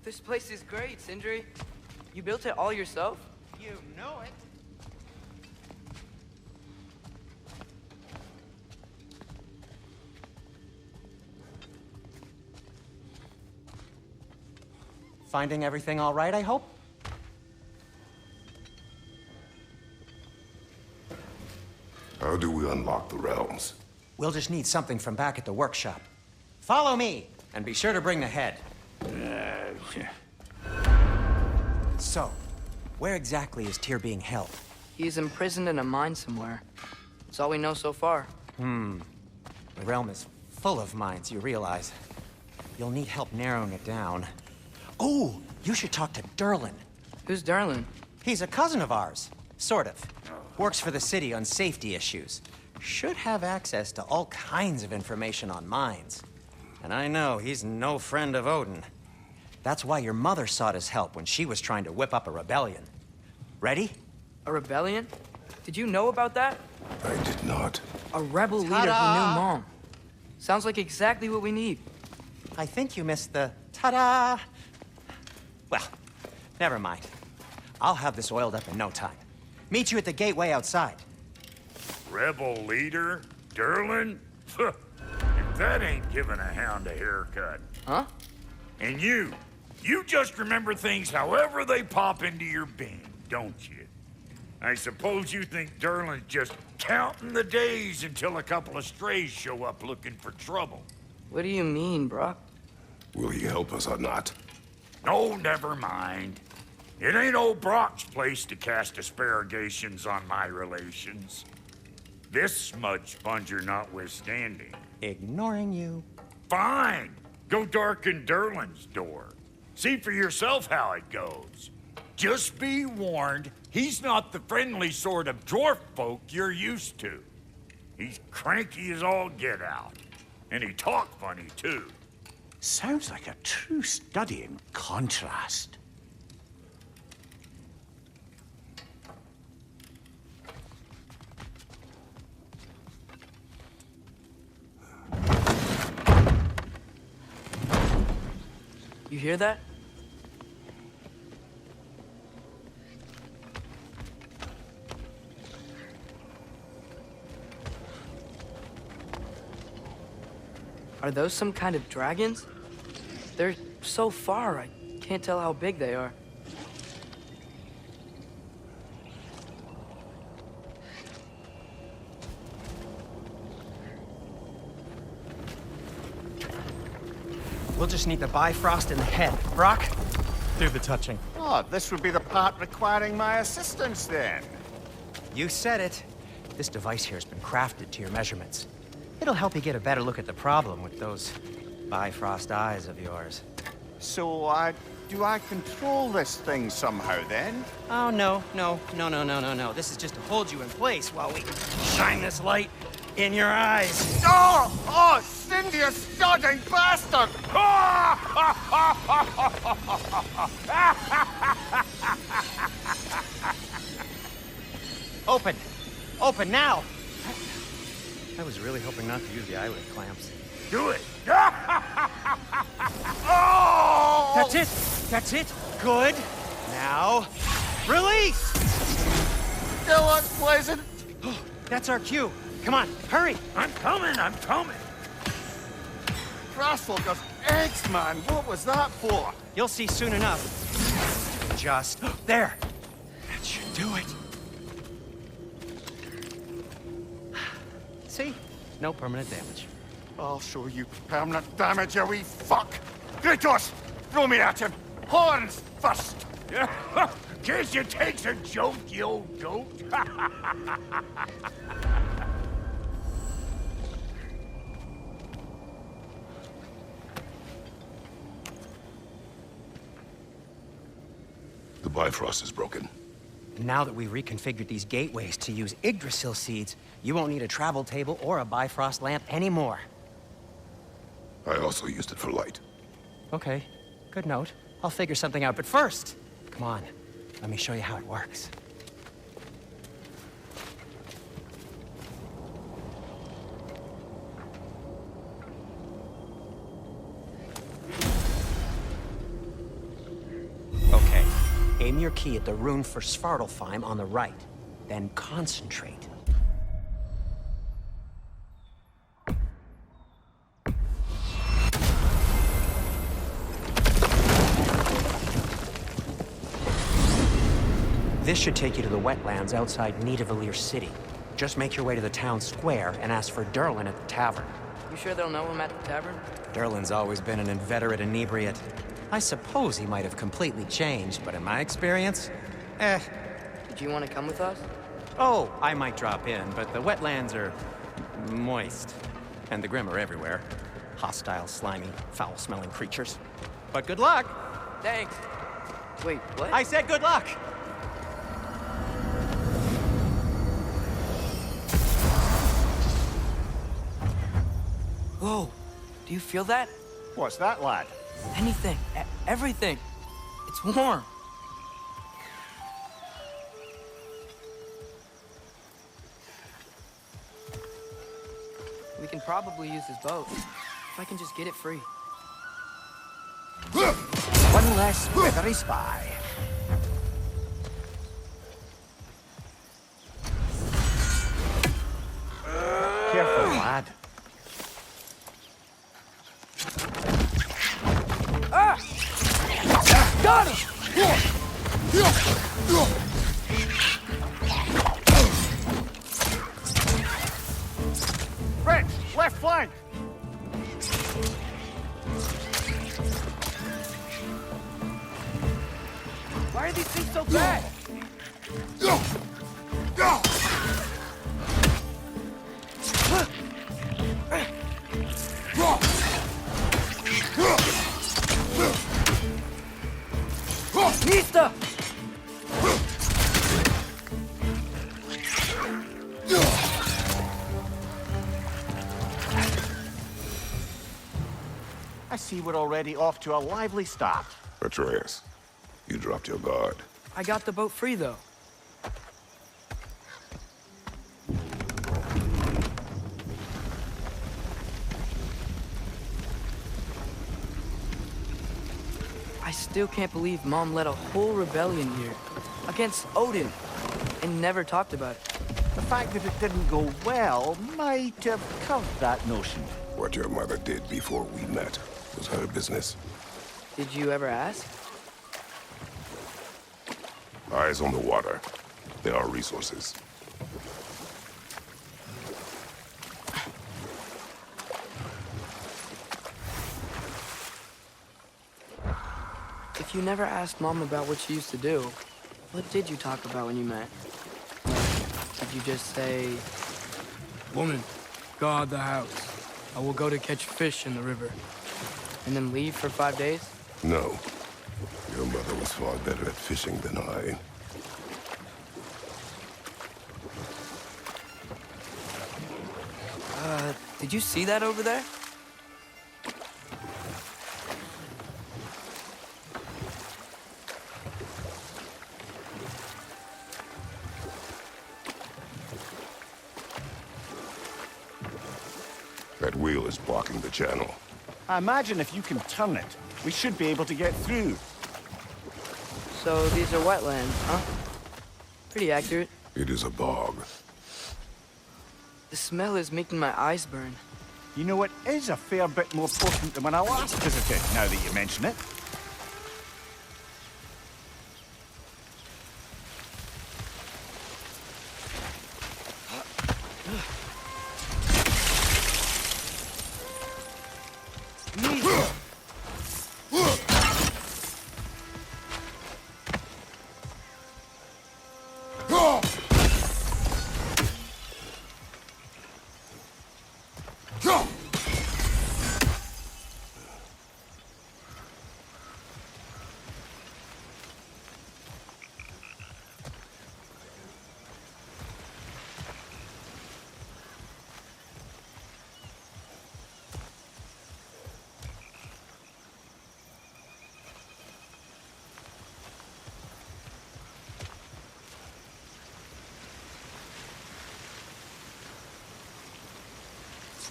This place is great, Sindri. You built it all yourself? You know it. Finding everything all right, I hope? How do we unlock the realms? We'll just need something from back at the workshop. Follow me, and be sure to bring the head. So, where exactly is Tyr being held? He's imprisoned in a mine somewhere. That's all we know so far. The realm is full of mines, you realize. You'll need help narrowing it down. Oh, you should talk to Durlin. Who's Darlin? He's a cousin of ours, sort of. Works for the city on safety issues. Should have access to all kinds of information on mines. And I know he's no friend of Odin. That's why your mother sought his help when she was trying to whip up a rebellion. Ready? A rebellion? Did you know about that? I did not. A rebel leader who knew Mom. Sounds like exactly what we need. I think you missed the ta-da. Well, never mind. I'll have this oiled up in no time. Meet you at the gateway outside. Rebel leader? Durlin? If that ain't giving a hound a haircut. Huh? And you just remember things however they pop into your being, don't you? I suppose you think Durlin's just counting the days until a couple of strays show up looking for trouble. What do you mean, Brock? Will he help us or not? No, never mind. It ain't old Brock's place to cast asparagations on my relations. This smudge sponger notwithstanding. Ignoring you. Fine. Go darken Durlin's door. See for yourself how it goes. Just be warned, he's not the friendly sort of dwarf folk you're used to. He's cranky as all get out. And he talk funny, too. Sounds like a true study in contrast. You hear that? Are those some kind of dragons? They're so far, I can't tell how big they are. We'll just need the Bifrost in the head. Brock, do the touching. Oh, this would be the part requiring my assistance then. You said it. This device here has been crafted to your measurements. It'll help you get a better look at the problem with those Bifrost eyes of yours. So, do I control this thing somehow then? Oh, no. This is just to hold you in place while we shine this light in your eyes. Oh, Cindy, you sodding bastard! Open now! I was really hoping not to use the eyelid clamps. Do it! Oh! That's it! Good! Now, release! Still unpleasant. That's our cue. Come on, hurry! I'm coming! Crossfocus eggs, man. What was that for? You'll see soon enough. Just there. That should do it. See? No permanent damage. I'll show you permanent damage, you wee fuck! Kratos! Throw me at him! Horns first! Guess you takes a joke, you old goat. The Bifrost is broken. Now that we've reconfigured these gateways to use Yggdrasil seeds, you won't need a travel table or a Bifrost lamp anymore. I also used it for light. Okay, good note. I'll figure something out, but first, come on, let me show you how it works. Aim your key at the rune for Svartalfheim on the right. Then concentrate. This should take you to the wetlands outside Nidavellir City. Just make your way to the town square and ask for Durlin at the tavern. You sure they'll know him at the tavern? Durlin's always been an inveterate inebriate. I suppose he might have completely changed, but in my experience, Did you want to come with us? Oh, I might drop in, but the wetlands are moist. And the Grim are everywhere. Hostile, slimy, foul-smelling creatures. But good luck! Thanks. Wait, what? I said good luck! Whoa, do you feel that? What's that, lad? Anything, everything. It's warm. We can probably use his boat, if I can just get it free. One less feathery spy. Careful, lad. Got him! Fred, left flank. Why are these things so bad? Nista! I see we're already off to a lively start. Atreus, you dropped your guard. I got the boat free, though. I still can't believe Mom led a whole rebellion here against Odin and never talked about it. The fact that it didn't go well might have curved that notion. What your mother did before we met was her business. Did you ever ask? Eyes on the water. There are resources. If you never asked Mom about what she used to do, what did you talk about when you met? Like, did you just say, "Woman, guard the house. I will go to catch fish in the river," and then leave for 5 days? No. Your mother was far better at fishing than I. Did you see that over there? That wheel is blocking the channel. I imagine if you can turn it, we should be able to get through. So these are wetlands, huh? Pretty accurate. It is a bog. The smell is making my eyes burn. You know, it is a fair bit more potent than when I last visited, now that you mention it.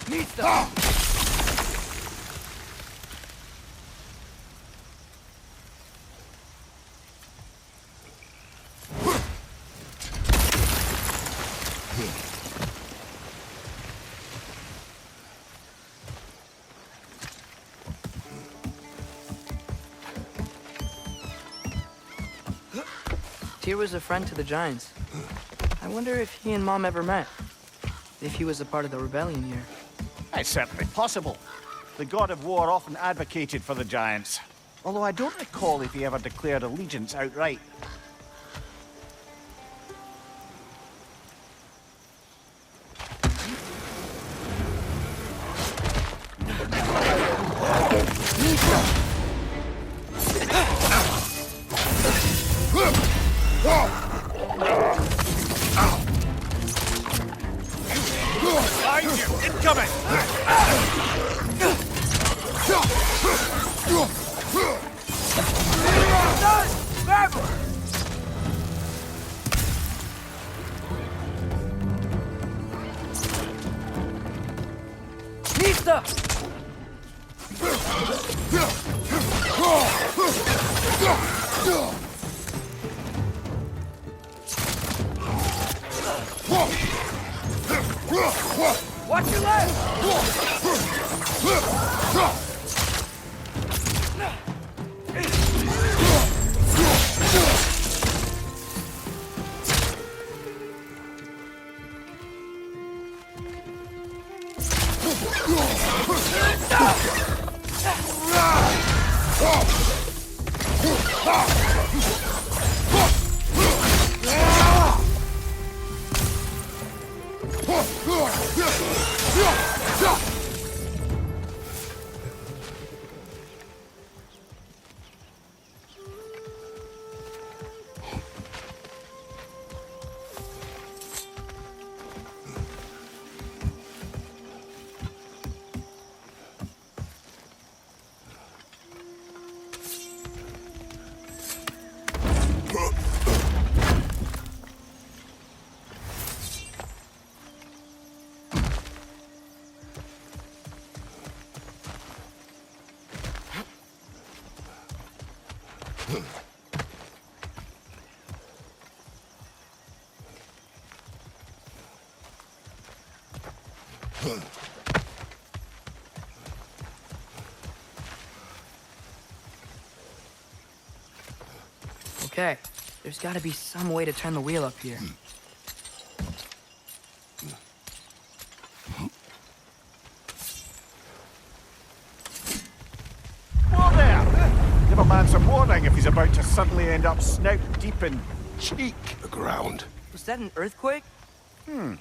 Nista! Tyr was a friend to the Giants. I wonder if he and Mom ever met. If he was a part of the rebellion here. It's certainly possible. The god of war often advocated for the Giants. Although I don't recall if he ever declared allegiance outright. Incoming! Nista! Watch your left! Okay, there's gotta be some way to turn the wheel up here. Whoa there! Give a man some warning if he's about to suddenly end up snout deep in cheek. The ground. Was that an earthquake? An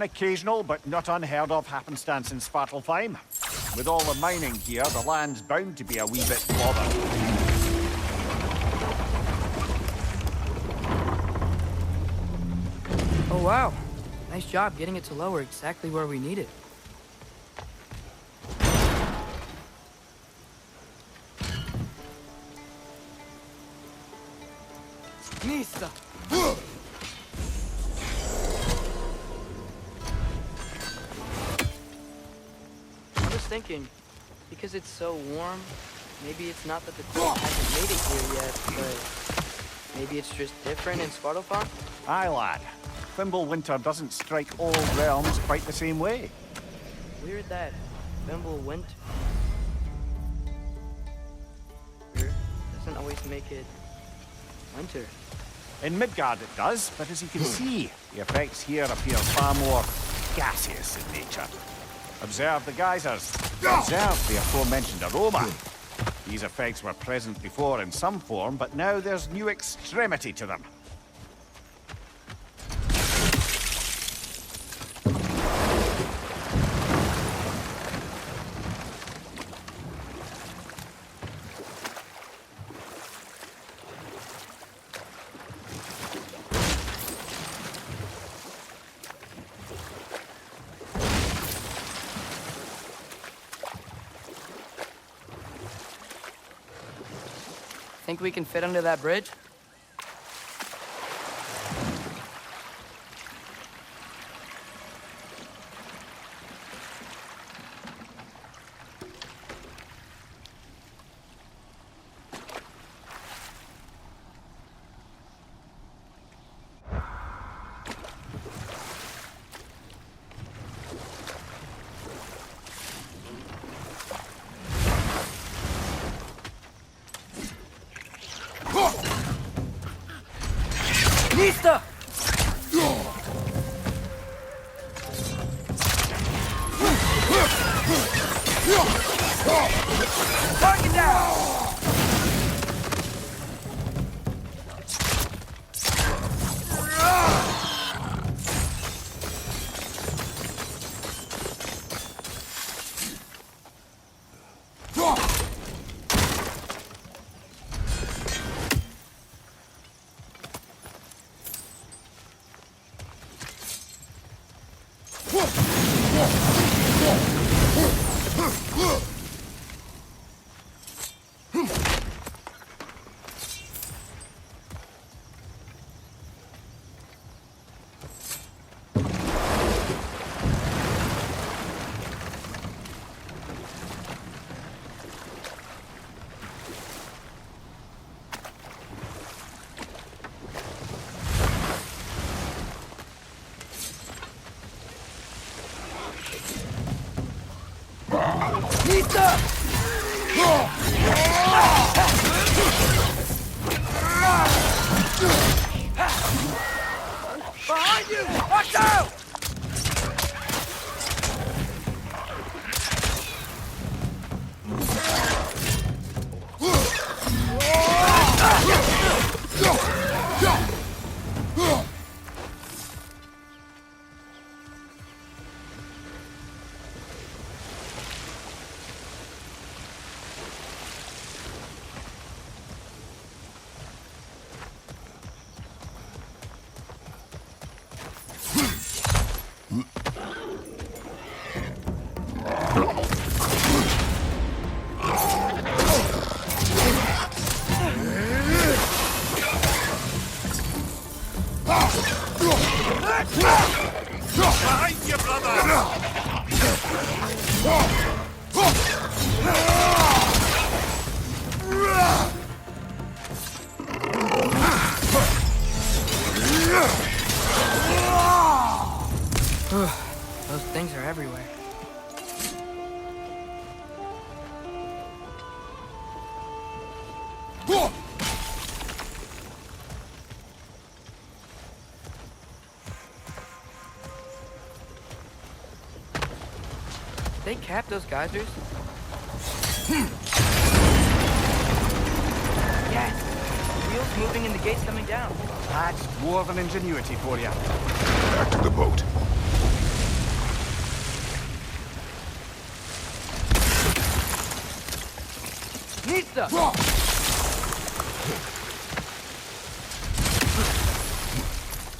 occasional but not unheard of happenstance in Svartalfheim. With all the mining here, the land's bound to be a wee bit bothered. Oh wow, nice job getting it to lower exactly where we need it. Nista! I was thinking, because it's so warm, maybe it's not that the cold hasn't made it here yet, but maybe it's just different in Svartalfheim? Aye, lad. Fimbulwinter doesn't strike all realms quite the same way. Weird that Fimbulwinter doesn't always make it winter. In Midgard it does, but as you can see, the effects here appear far more gaseous in nature. Observe the geysers. Observe the aforementioned aroma. These effects were present before in some form, but now there's new extremity to them. Think we can fit under that bridge? Nista! Target down! Nista! Behind you! Watch out! Behind you, brother! Those things are everywhere. They cap those geysers? Yes! Wheels moving and the gates coming down. That's dwarven ingenuity for you. Back to the boat. Nista!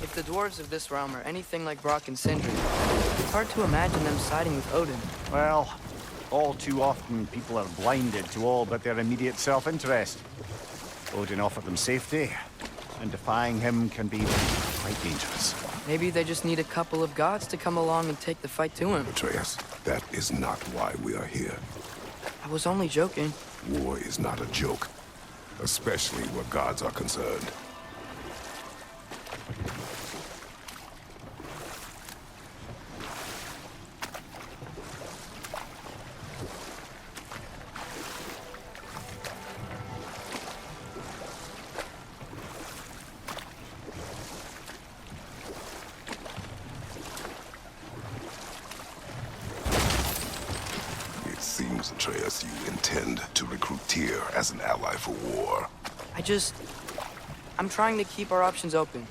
If the dwarves of this realm are anything like Brock and Sindri, it's hard to imagine them siding with Odin. Well, all too often people are blinded to all but their immediate self-interest. Odin offered them safety, and defying him can be quite dangerous. Maybe they just need a couple of gods to come along and take the fight to him. Atreus, that is not why we are here. I was only joking. War is not a joke, especially where gods are concerned. Seems, Atreus, you intend to recruit Tyr as an ally for war. I'm trying to keep our options open.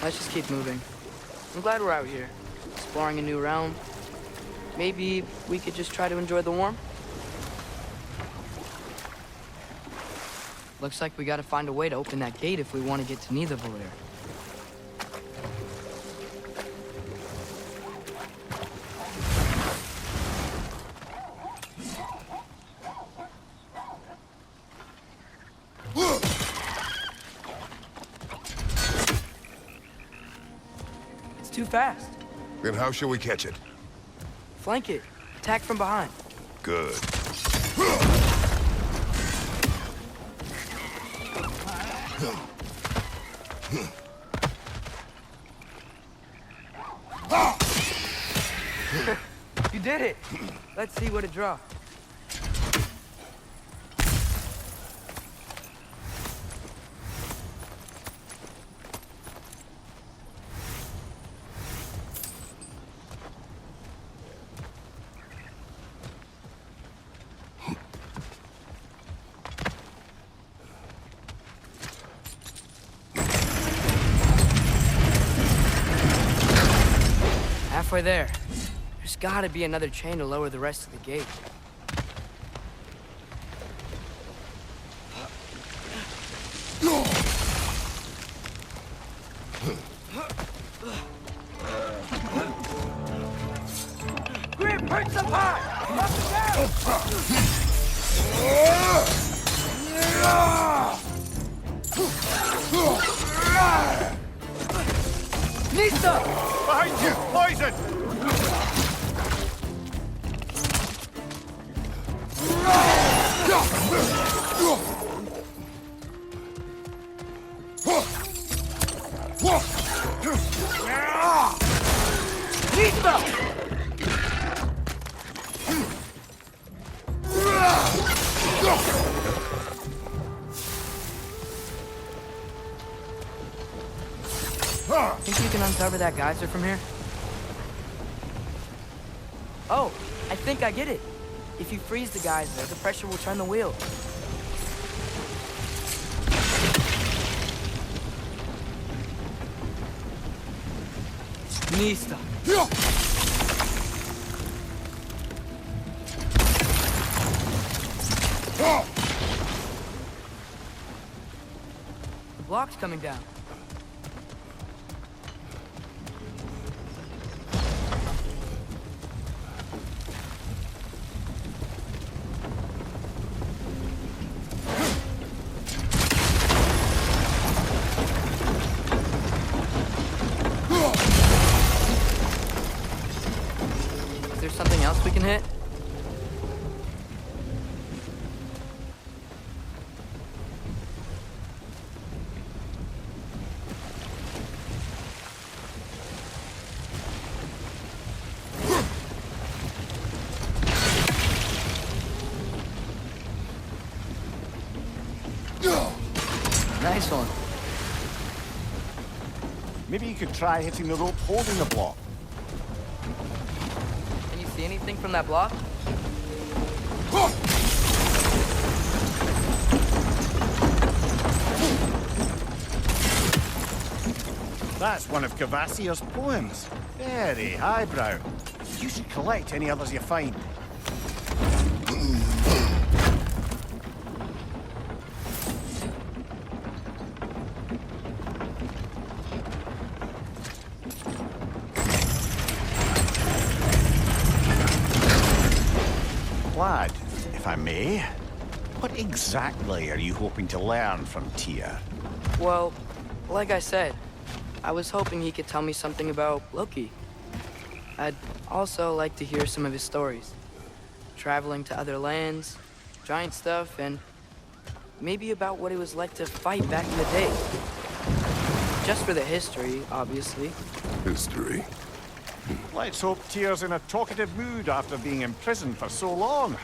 Let's just keep moving. I'm glad we're out here, exploring a new realm. Maybe we could just try to enjoy the warmth? Looks like we gotta find a way to open that gate if we want to get to Nidavellir. Too fast. Then how shall we catch it? Flank it. Attack from behind. Good. You did it. Let's see what it draws. halfway there. There's gotta be another chain to lower the rest of the gate. Grim, break some apart! Up and down! Nista! Behind you! Poison! Nista! Think you can uncover that geyser from here? Oh, I think I get it. If you freeze the geyser, the pressure will turn the wheel. Nista. The block's coming down. Is there something else we can hit? Nice one. Maybe you could try hitting the rope holding the block. Can you see anything from that block? That's one of Kvasir's poems. Very highbrow. You should collect any others you find. Lad, if I may, what exactly are you hoping to learn from Tyr? Well, like I said, I was hoping he could tell me something about Loki. I'd also like to hear some of his stories. Traveling to other lands, giant stuff, and maybe about what it was like to fight back in the day. Just for the history, obviously. History. Let's hope Tyr's in a talkative mood after being imprisoned for so long.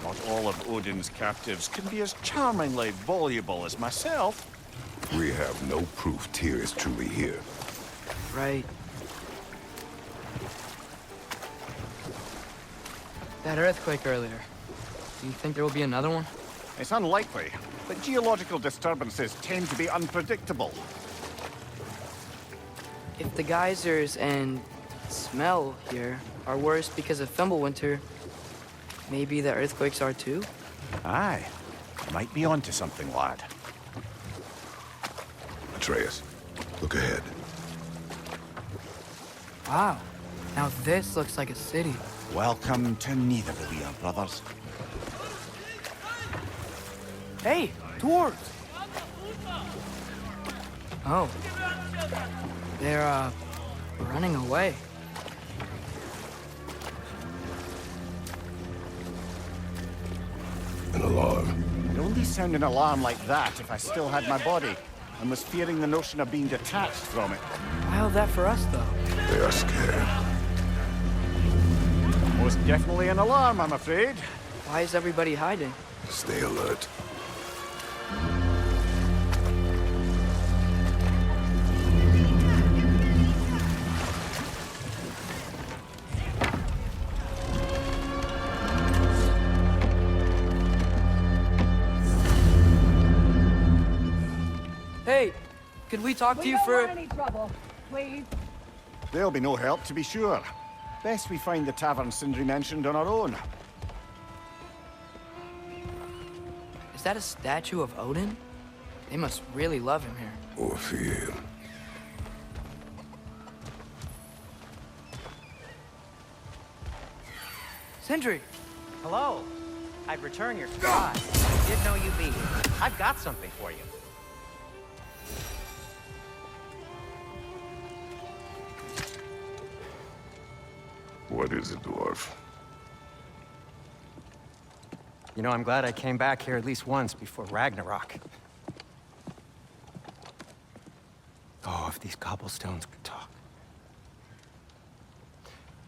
Not all of Odin's captives can be as charmingly voluble as myself. We have no proof Tyr is truly here. Right. That earthquake earlier. Do you think there will be another one? It's unlikely, but geological disturbances tend to be unpredictable. If the geysers and smell here are worse because of Fimbulwinter, maybe the earthquakes are too? Aye. Might be onto something, lad. Atreus, look ahead. Wow. Now this looks like a city. Welcome to Nidavellir, brothers. Hey, dwarves! Oh. They're, running away. An alarm. I'd only sound an alarm like that if I still had my body, and was fearing the notion of being detached from it. Why all that for us, though? They are scared. Most definitely an alarm, I'm afraid. Why is everybody hiding? Stay alert. Hey, could we talk to you We don't for... want any trouble, please. They'll be no help, to be sure. Best we find the tavern Sindri mentioned on our own. Is that a statue of Odin? They must really love him here. Or fear him. Sindri! Hello. I'd return your surprise. Didn't know you'd be here. I've got something for you. What is it, dwarf? You know, I'm glad I came back here at least once before Ragnarok. Oh, if these cobblestones could talk.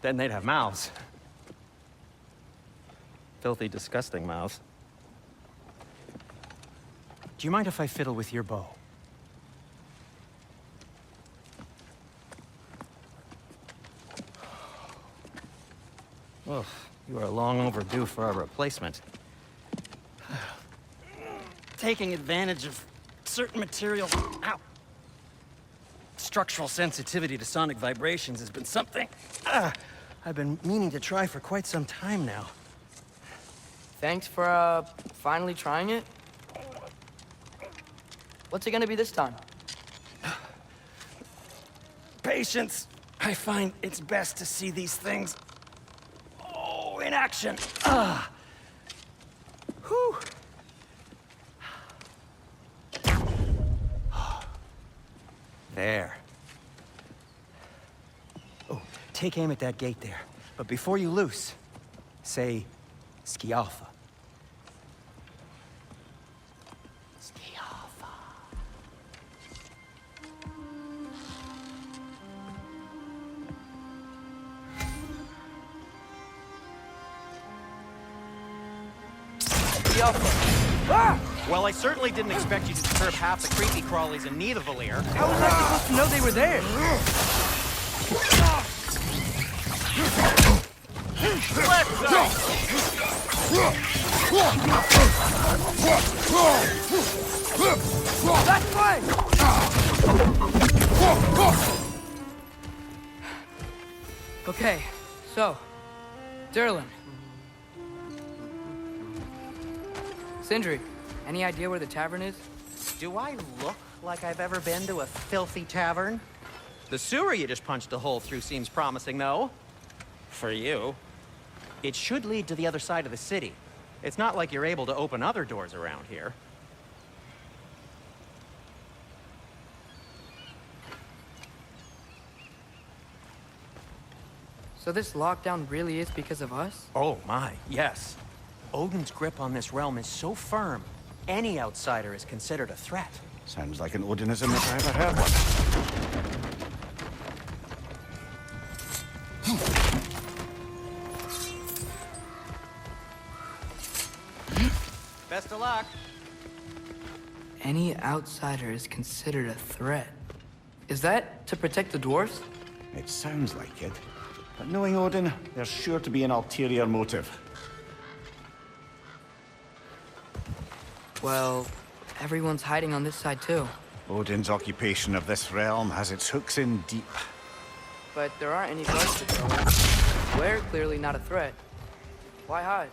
Then they'd have mouths. Filthy, disgusting mouths. Do you mind if I fiddle with your bow? Oh, you are long overdue for a replacement. Taking advantage of certain materials. Ow! Structural sensitivity to sonic vibrations has been something I've been meaning to try for quite some time now. Thanks for, finally trying it. What's it gonna be this time? Patience. I find it's best to see these things, in action. Whew. There. Oh, take aim at that gate there. But before you loose, say, Skialfa. Skialfa. Ah! Well, I certainly didn't expect you to disturb half the creepy crawlies in Nidavellir. How was I supposed to know they were there? That's fine! Okay, so, Durlin. Sindri, any idea where the tavern is? Do I look like I've ever been to a filthy tavern? The sewer you just punched a hole through seems promising, though. For you. It should lead to the other side of the city. It's not like you're able to open other doors around here. So this lockdown really is because of us? Oh my, yes. Odin's grip on this realm is so firm, any outsider is considered a threat. Sounds like an Odinism if I ever heard one. Best of luck. Any outsider is considered a threat. Is that to protect the dwarves? It sounds like it. But knowing Odin, there's sure to be an ulterior motive. Well, everyone's hiding on this side too. Odin's occupation of this realm has its hooks in deep. But there aren't any guards to go. We're clearly not a threat. Why hide?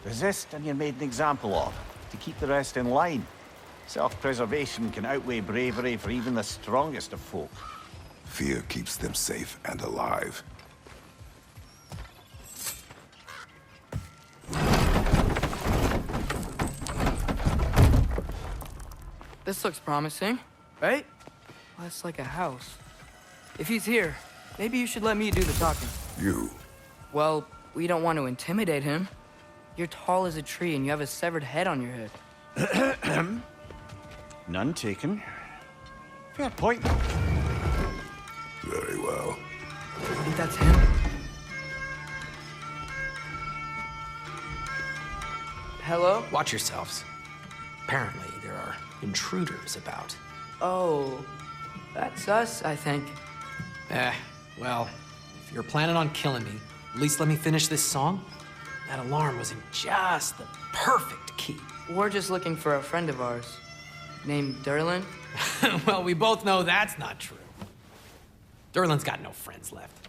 Resist and you're made an example of, to keep the rest in line. Self-preservation can outweigh bravery for even the strongest of folk. Fear keeps them safe and alive. This looks promising, right? Well, it's like a house. If he's here, maybe you should let me do the talking. You. Well, we don't want to intimidate him. You're tall as a tree and you have a severed head on your head. None taken. Fair point. Very well. I think that's him. Hello? Watch yourselves. Apparently, there are intruders about. Oh, that's us, I think. Well, if you're planning on killing me, at least let me finish this song. That alarm was in just the perfect key. We're just looking for a friend of ours, named Durlin. Well, we both know that's not true. Durlin's got no friends left.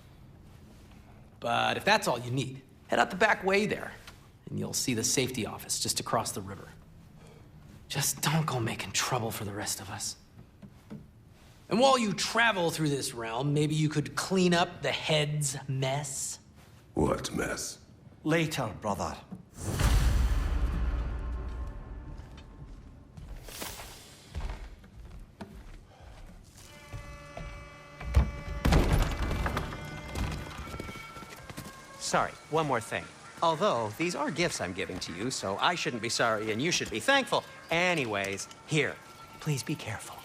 But if that's all you need, head out the back way there, and you'll see the safety office just across the river. Just don't go making trouble for the rest of us. And while you travel through this realm, maybe you could clean up the head's mess? What mess? Later, brother. Sorry, one more thing. Although, these are gifts I'm giving to you, so I shouldn't be sorry and you should be thankful. Anyways, here, please be careful.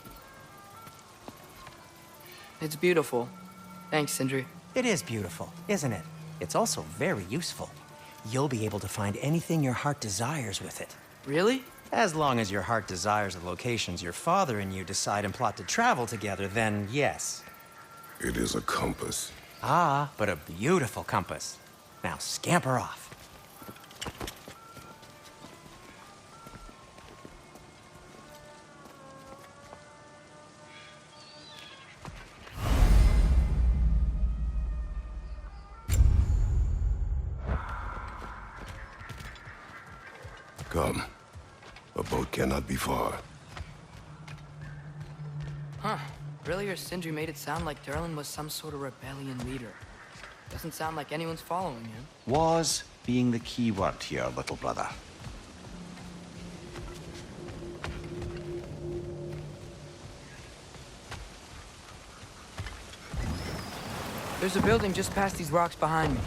It's beautiful. Thanks, Sindri. It is beautiful, isn't it? It's also very useful. You'll be able to find anything your heart desires with it. Really? As long as your heart desires the locations your father and you decide and plot to travel together, then yes. It is a compass. Ah, but a beautiful compass. Now scamper off. Come. A boat cannot be far. Huh. Earlier, Sindri made it sound like Durlin was some sort of rebellion leader. Doesn't sound like anyone's following him. Was being the key word here, little brother. There's a building just past these rocks behind me.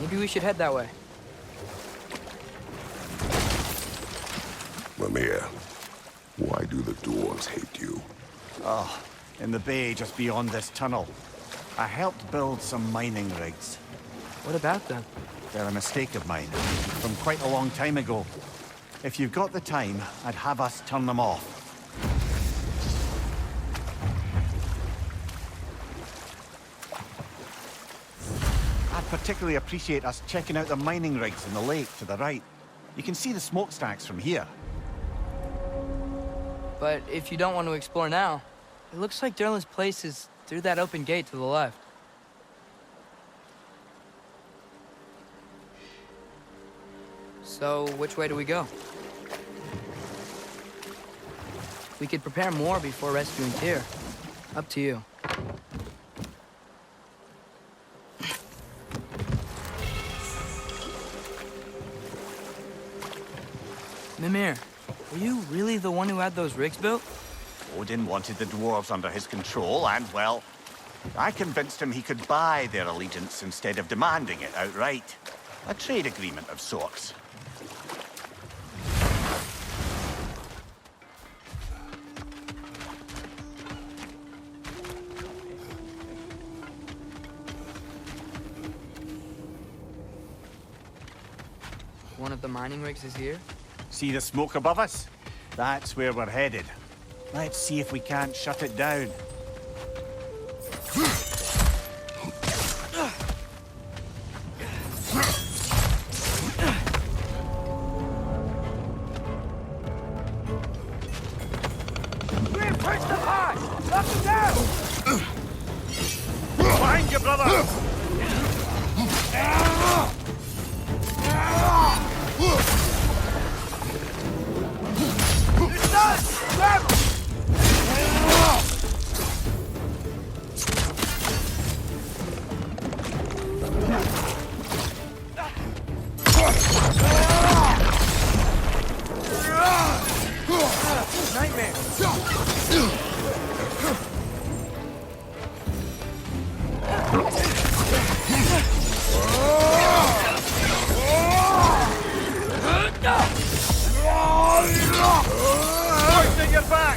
Maybe we should head that way. Mimir, why do the dwarves hate you? Oh, in the bay just beyond this tunnel. I helped build some mining rigs. What about them? They're a mistake of mine, from quite a long time ago. If you've got the time, I'd have us turn them off. I'd particularly appreciate us checking out the mining rigs in the lake to the right. You can see the smokestacks from here. But if you don't want to explore now, it looks like Durlin's place is through that open gate to the left. So, which way do we go? We could prepare more before rescuing Tyr. Up to you. Mimir, were you really the one who had those rigs built? Odin wanted the dwarves under his control, and, well, I convinced him he could buy their allegiance instead of demanding it outright. A trade agreement of sorts. One of the mining rigs is here? See the smoke above us? That's where we're headed. Let's see if we can't shut it down. Reinforce the pod! Knock him down! Behind you, brother! It's done! Grab him! Hoisting your back!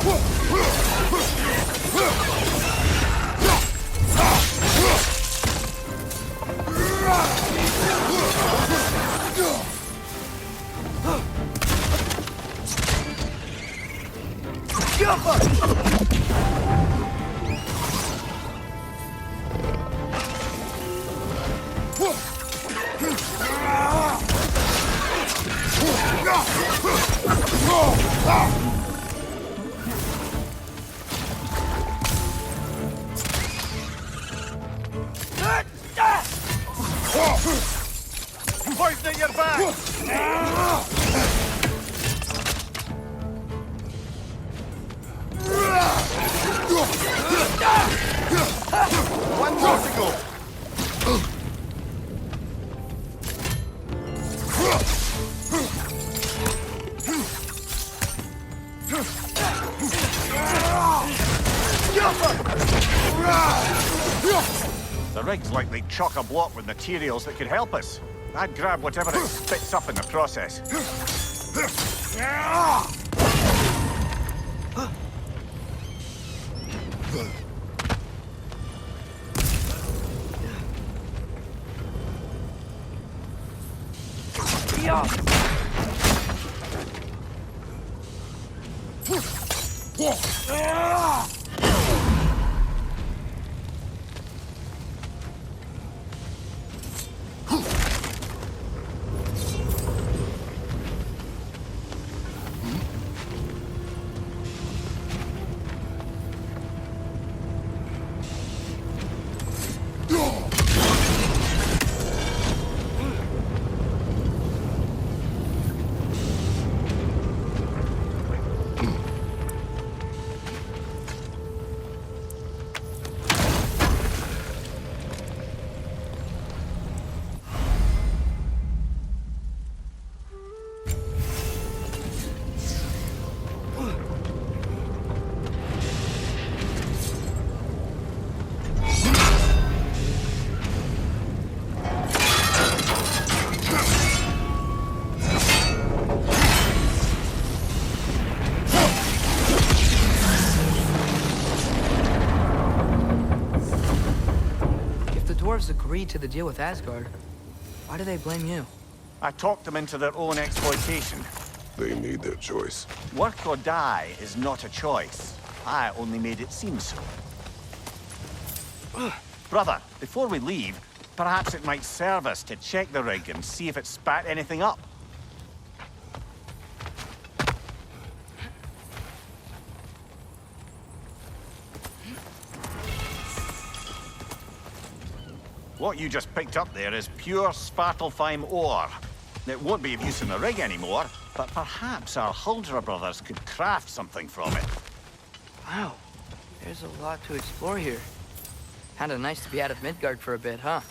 rig's likely chock-a-block with materials that could help us. I'd grab whatever it spits up in the process. Dwarves agreed to the deal with Asgard. Why do they blame you? I talked them into their own exploitation. They made their choice. Work or die is not a choice. I only made it seem so. Brother, before we leave, perhaps it might serve us to check the rig and see if it spat anything up. What you just picked up there is pure Svartalfheim ore. It won't be of use in the rig anymore, but perhaps our Huldra brothers could craft something from it. Wow, there's a lot to explore here. Kinda nice to be out of Midgard for a bit, huh?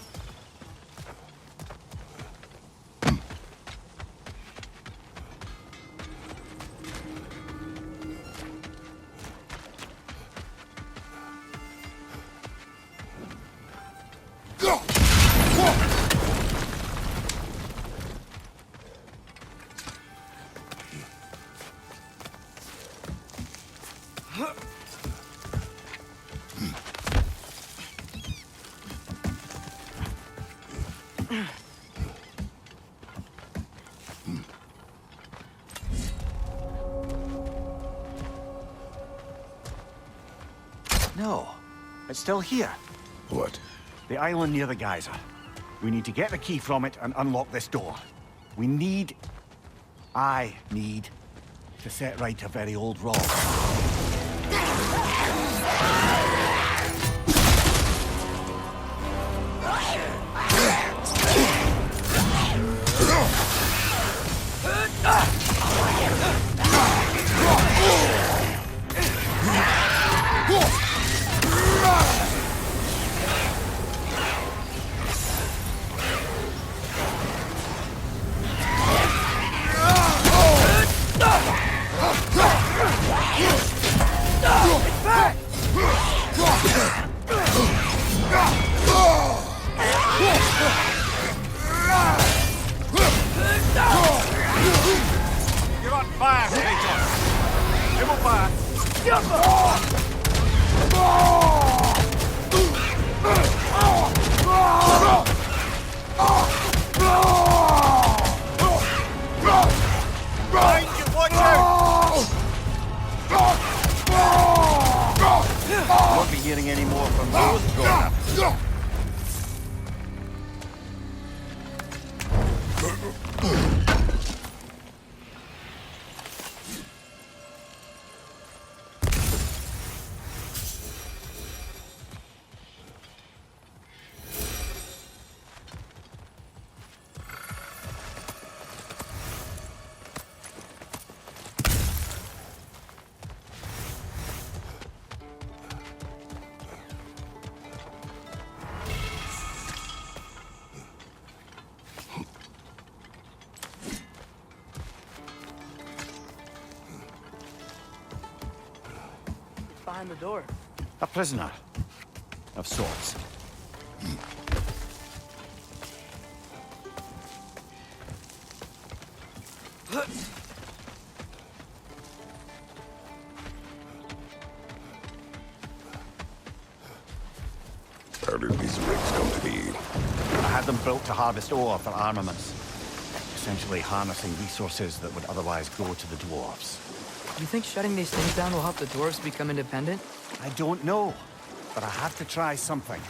No, it's still here. What? The island near the geyser. We need to get the key from it and unlock this door. I need to set right a very old wrong. You're on fire, Kratos! Give fire! Behind you, watch out! Won't be hearing any more from those grown-ups. Behind the door. A prisoner of sorts. How did these rigs come to be? I had them built to harvest ore for armaments. Essentially harnessing resources that would otherwise go to the dwarves. You think shutting these things down will help the dwarves become independent? I don't know, but I have to try something.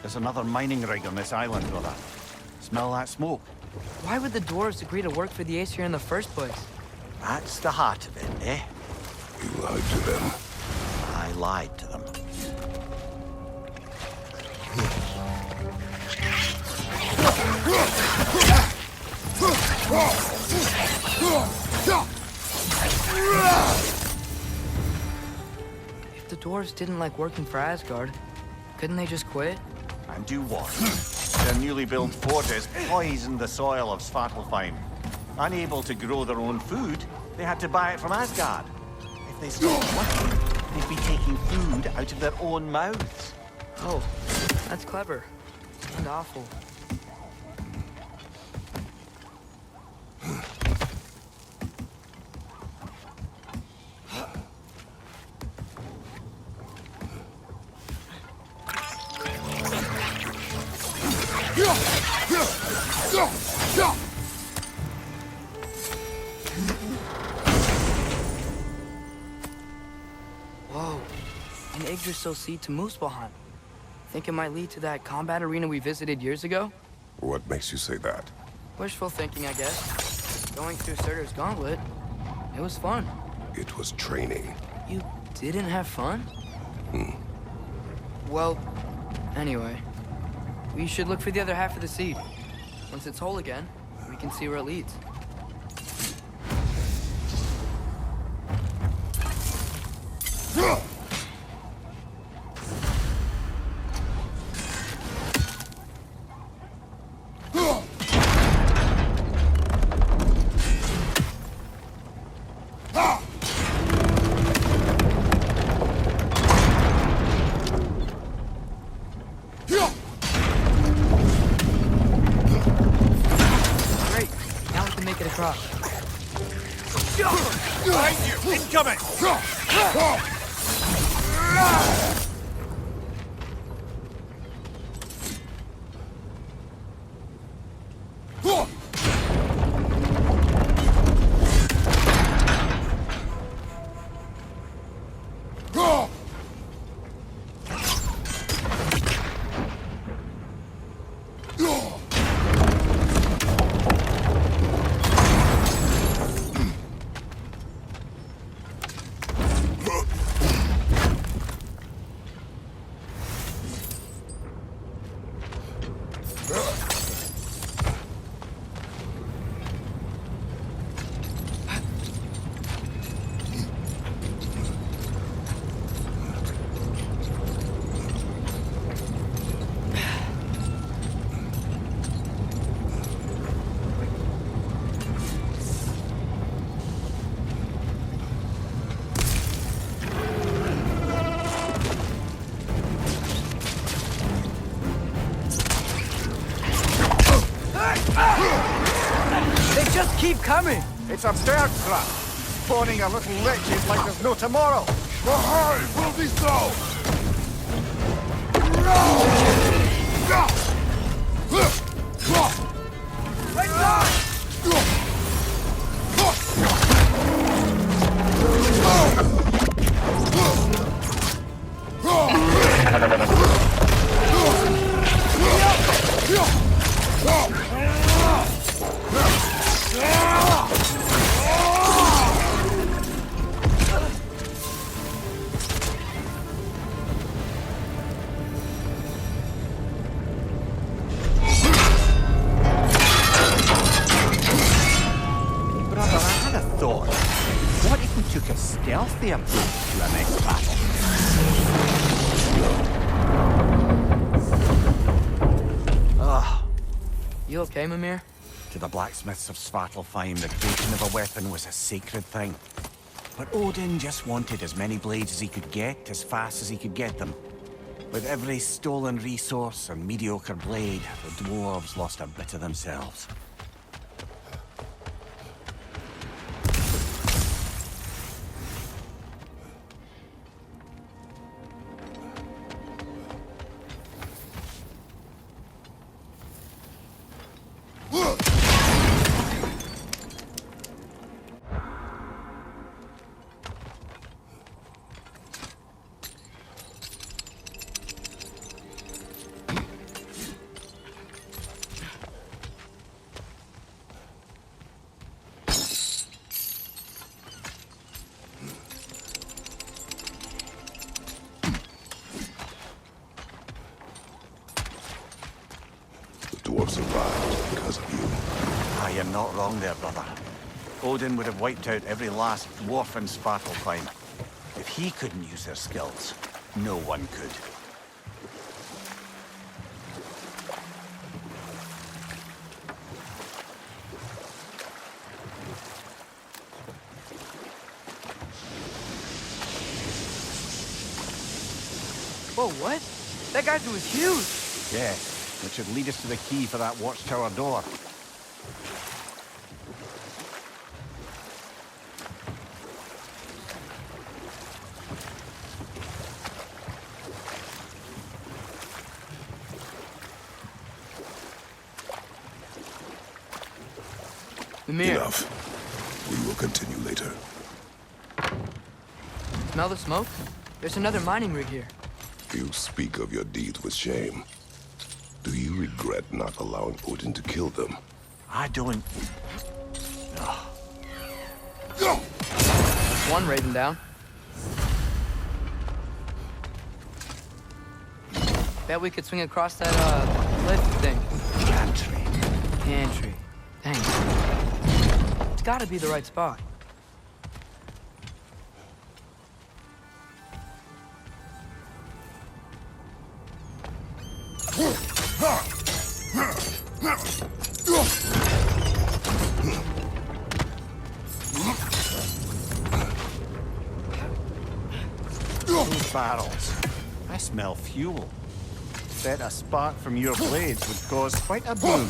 There's another mining rig on this island, brother. Smell that smoke? Why would the dwarves agree to work for the Aesir in the first place? That's the heart of it, eh? You lied to them. I lied to them. If the dwarves didn't like working for Asgard, couldn't they just quit? And do what? Their newly built forges poisoned the soil of Svartalfheim. Unable to grow their own food, they had to buy it from Asgard. If they stopped working, they'd be taking food out of their own mouths. Oh, that's clever. And awful. Whoa, an Yggdrasil seed to Muspelheim. Think it might lead to that combat arena we visited years ago? What makes you say that? Wishful thinking, I guess. Going through Surtur's gauntlet, it was fun. It was training. You didn't have fun? Well, anyway, we should look for the other half of the seed. Once it's whole again, we can see where it leads. Great, now we can make it across. Behind you! Incoming! They just keep coming! It's absurd, crap. Spawning a little wretched like there's no tomorrow. Behind will be so! Brother, I had a thought. What if we took a stealthy approach to the next battle? You okay, Mimir? To the blacksmiths of Svartalfheim, the creation of a weapon was a sacred thing. But Odin just wanted as many blades as he could get, as fast as he could get them. With every stolen resource and mediocre blade, the dwarves lost a bit of themselves. Dwarves survived because of you. Ah, you're not wrong there, brother. Odin would have wiped out every last dwarf in Svartalfheim. If he couldn't use their skills, no one could. Whoa, what? That geyser was huge! Yeah, which should lead us to the key for that watchtower door. Mimir, Enough. We will continue later. smell the smoke? There's another mining rig here. You speak of your deeds with shame. Do you regret not allowing Odin to kill them? I don't... One raven down. Bet we could swing across that, cliff thing. Gantry. Pantry. Thanks. It's gotta be the right spot. Those barrels. I smell fuel. Bet a spark from your blades would cause quite a boom.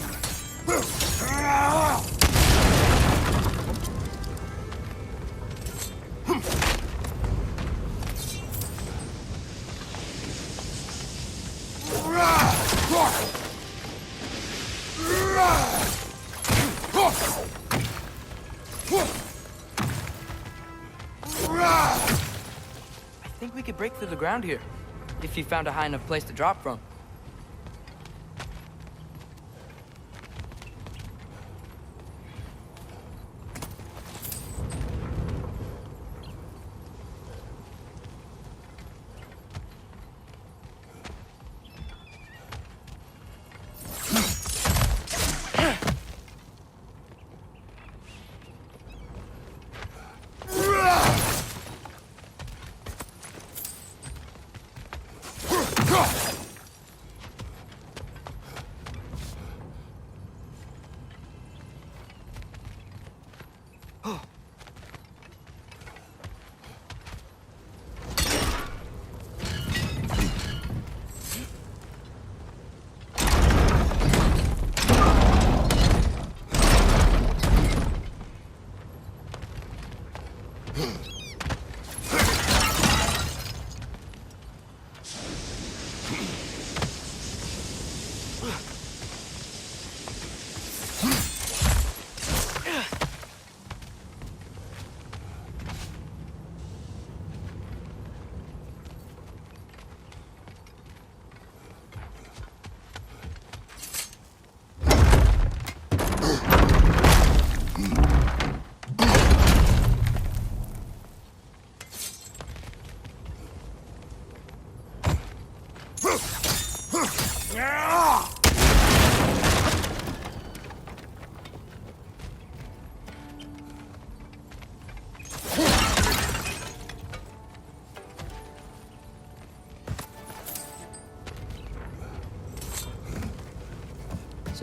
I think we could break through the ground here, if you found a high enough place to drop from.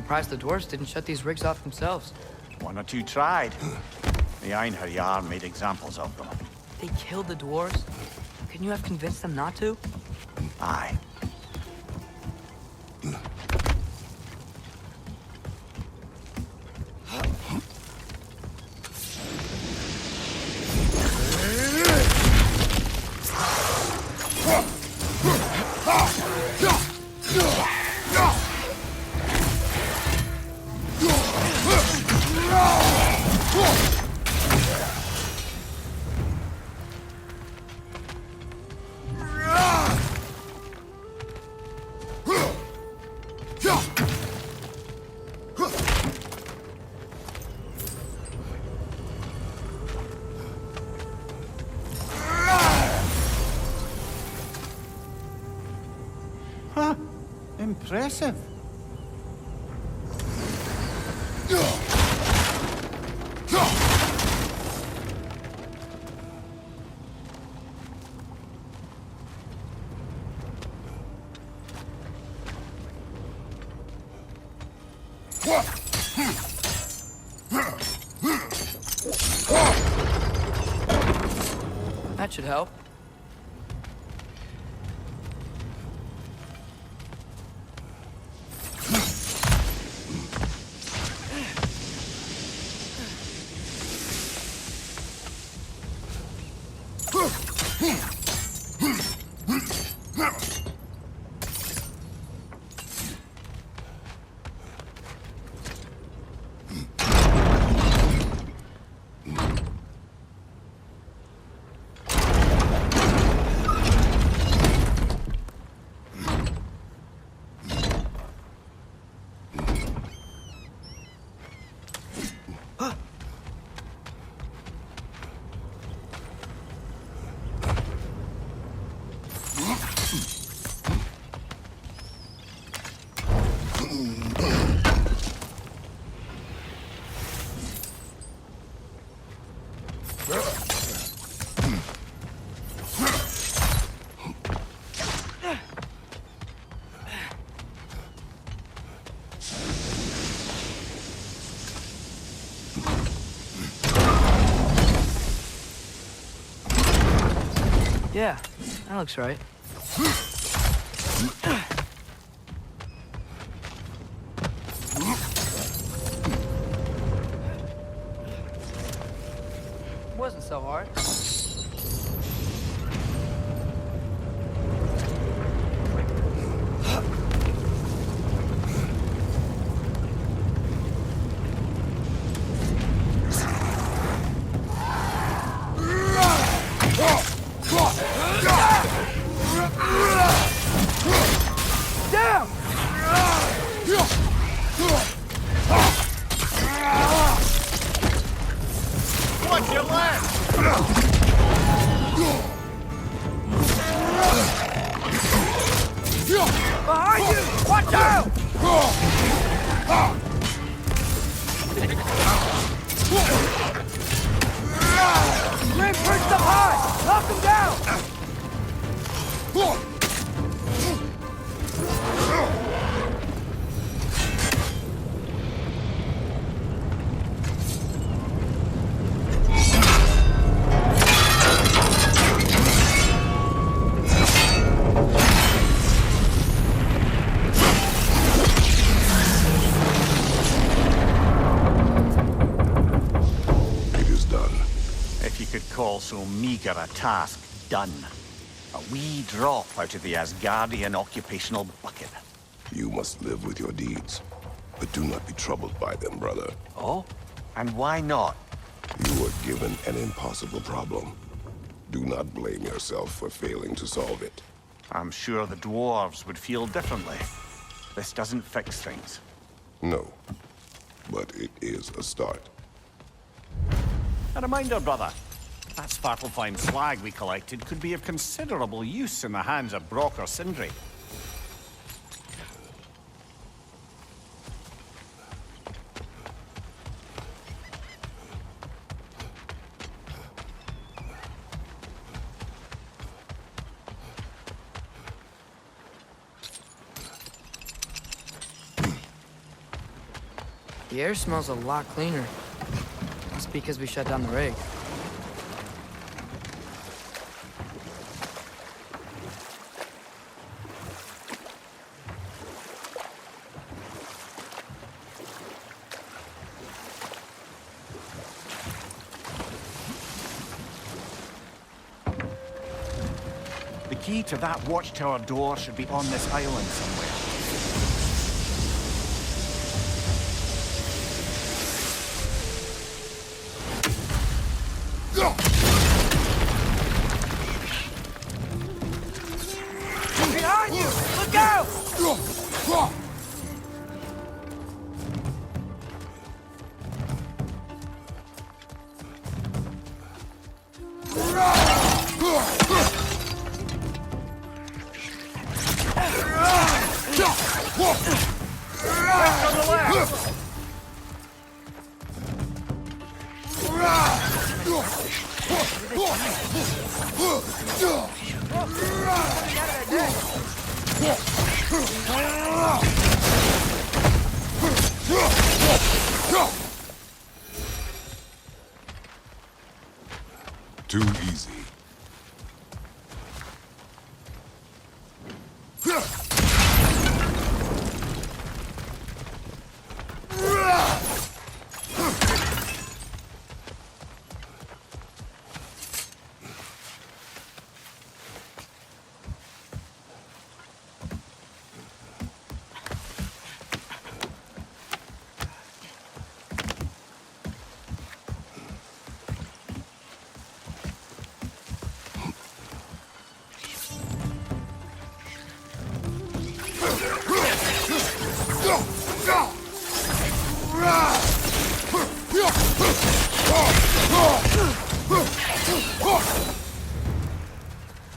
surprised the dwarves didn't shut these rigs off themselves. One or two tried. The Einherjar made examples of them. They killed the dwarves? Couldn't you have convinced them not to? Aye. Impressive. That should help. Yeah, that looks right. Wasn't so hard. So meager a task done. A wee drop out of the Asgardian occupational bucket. You must live with your deeds, but do not be troubled by them, brother. Oh? And why not? You were given an impossible problem. Do not blame yourself for failing to solve it. I'm sure the dwarves would feel differently. This doesn't fix things. No, but it is a start. A reminder, brother. That Svartalfheim slag we collected could be of considerable use in the hands of Brock or Sindri. The air smells a lot cleaner. It's because we shut down the rig. The key to that watchtower door should be on this island somewhere. Behind you! Look out! Too easy.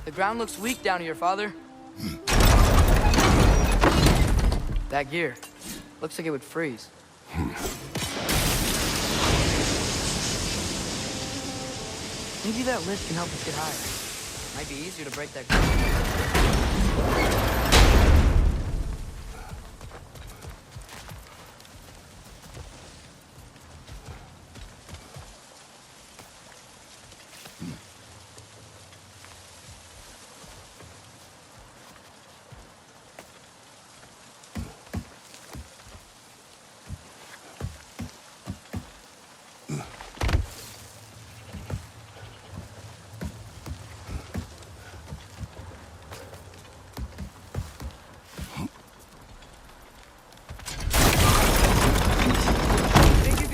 The ground looks weak down here, Father. That gear. Looks like it would freeze. Maybe that lift can help us get higher. Might be easier to break that ground.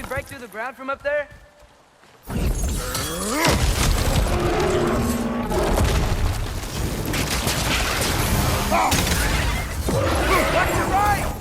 Break through the ground from up there? Watch your right!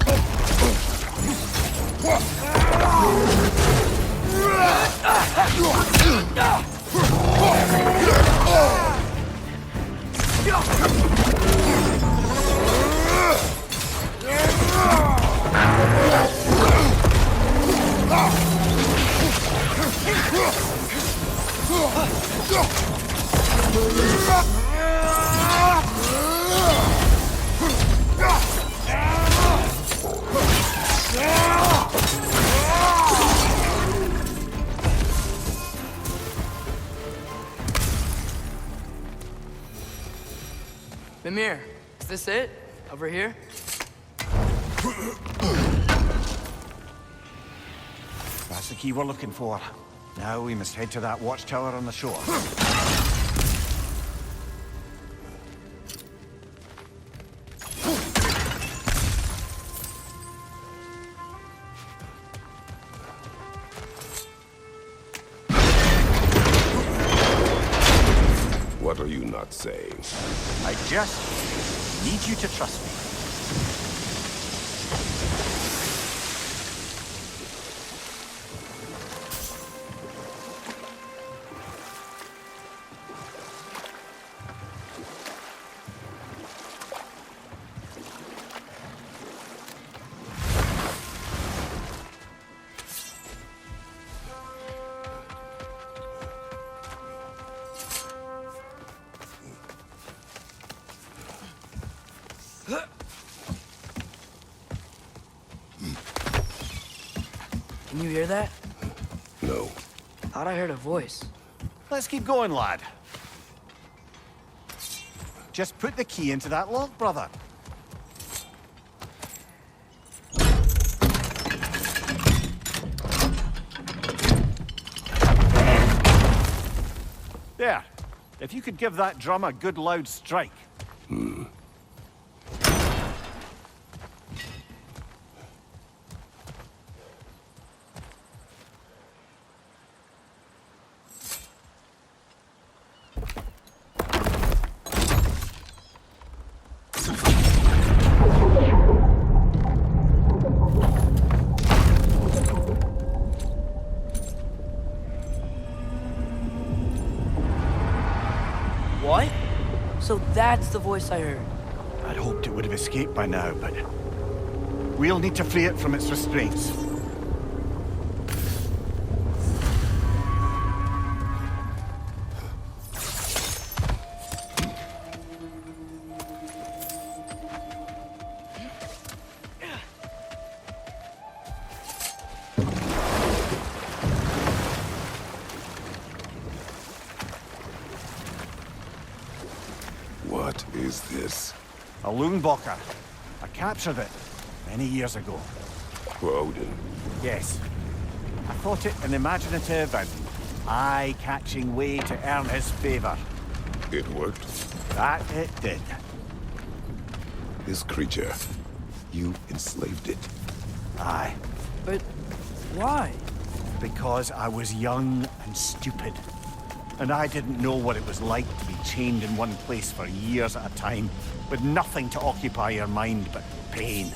Mimir, is this it? Over here? That's the key we're looking for. Now we must head to that watchtower on the shore. What are you not saying? I just need you to trust me. Can you hear that? No. Thought I heard a voice. Let's keep going, lad. Just put the key into that lock, brother. There. If you could give that drum a good loud strike. What? So that's the voice I heard. I'd hoped it would have escaped by now, but we'll need to free it from its restraints. What is this? A Loonbocker. I captured it many years ago. For Odin. Yes. I thought it an imaginative and eye-catching way to earn his favor. It worked? That it did. This creature, you enslaved it. Aye. But why? Because I was young and stupid. And I didn't know what it was like to be chained in one place for years at a time, with nothing to occupy your mind but pain.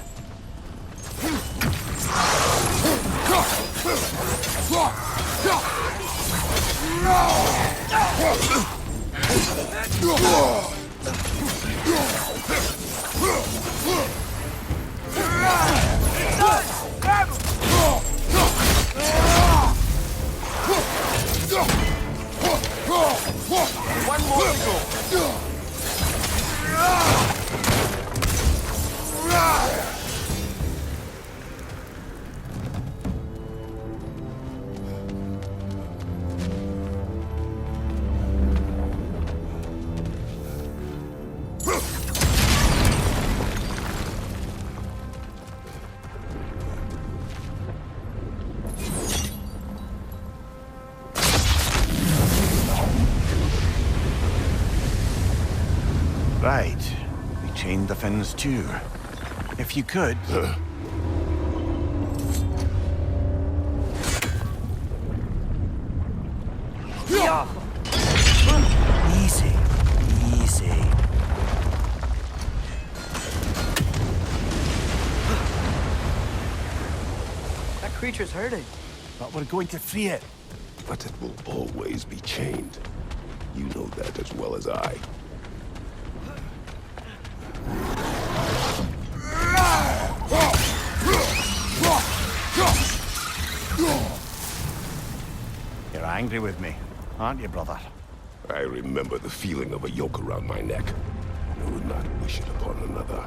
One more to go. Right. We chained the fins too. If you could... Easy. Easy. That creature's hurting. But we're going to free it. But it will always be chained. You know that as well as I. You're angry with me, aren't you, brother? I remember the feeling of a yoke around my neck. I would not wish it upon another.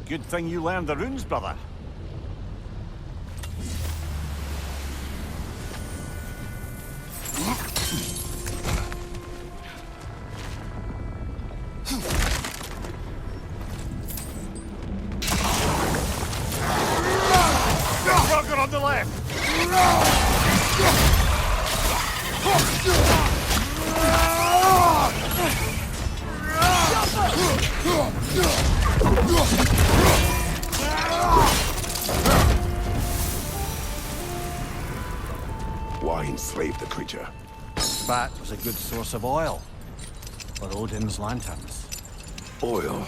Good thing you learned the runes, brother. Roger on the left! creature? That was a good source of oil for Odin's lanterns. Oil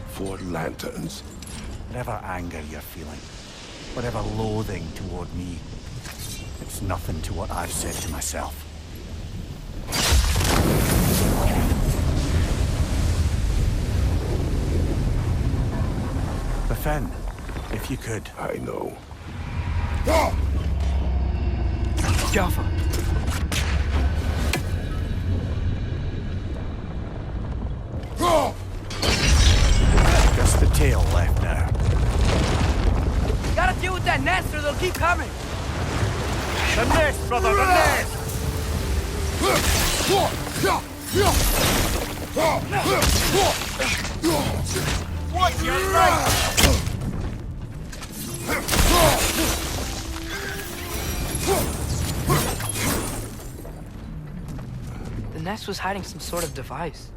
for lanterns. Whatever anger you're feeling, whatever loathing toward me, it's nothing to what I've said to myself. The Fen, if you could. I know. Jaffa. Just the tail left now. Gotta deal with that nest or they'll keep coming. The nest, brother, the nest! What's your right? The nest was hiding some sort of device.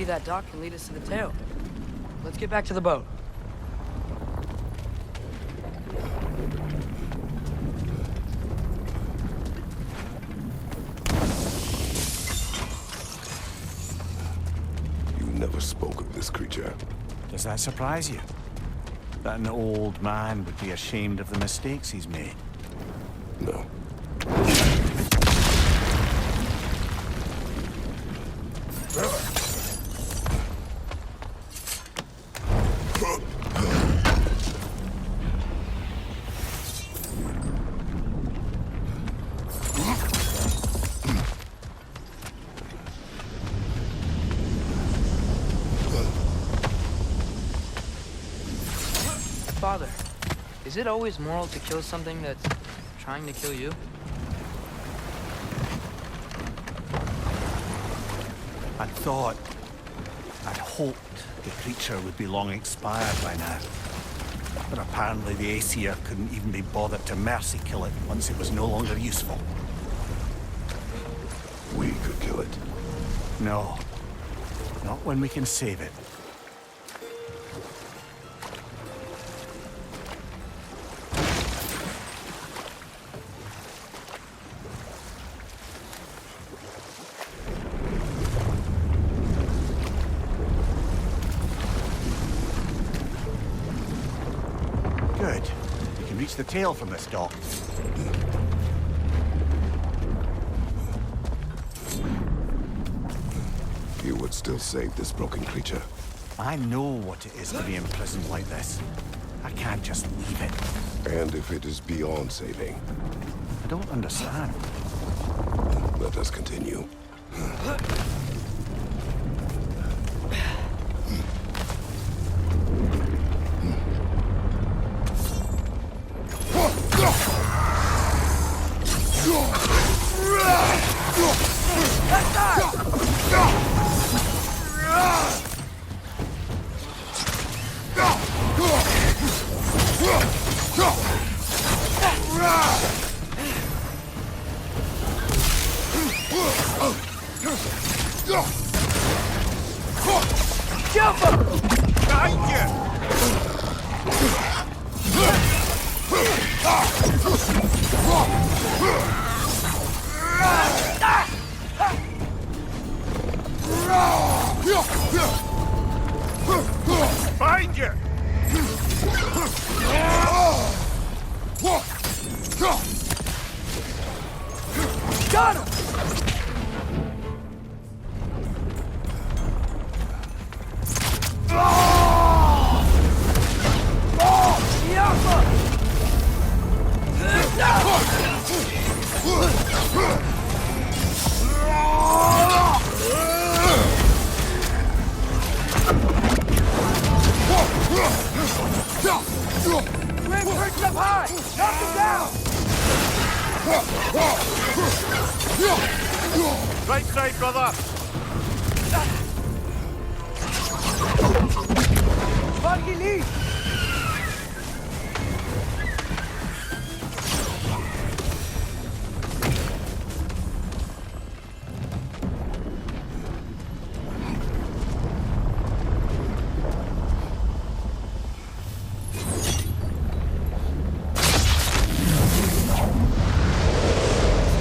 That dock can lead us to the tail. Let's get back to the boat. You never spoke of this creature. Does that surprise you? That an old man would be ashamed of the mistakes he's made? No. Father, is it always moral to kill something that's trying to kill you? I'd thought, I'd hoped the creature would be long expired by now. But apparently the Aesir couldn't even be bothered to mercy kill it once it was no longer useful. We could kill it. No. Not when we can save it. Good. We can reach the tail from this dock. You would still save this broken creature. I know what it is to be imprisoned like this. I can't just leave it. And if it is beyond saving, I don't understand. let us continue. Find you! Got him! Yeah! Perched up high! Knock him down! Right side, brother! Buggy lead!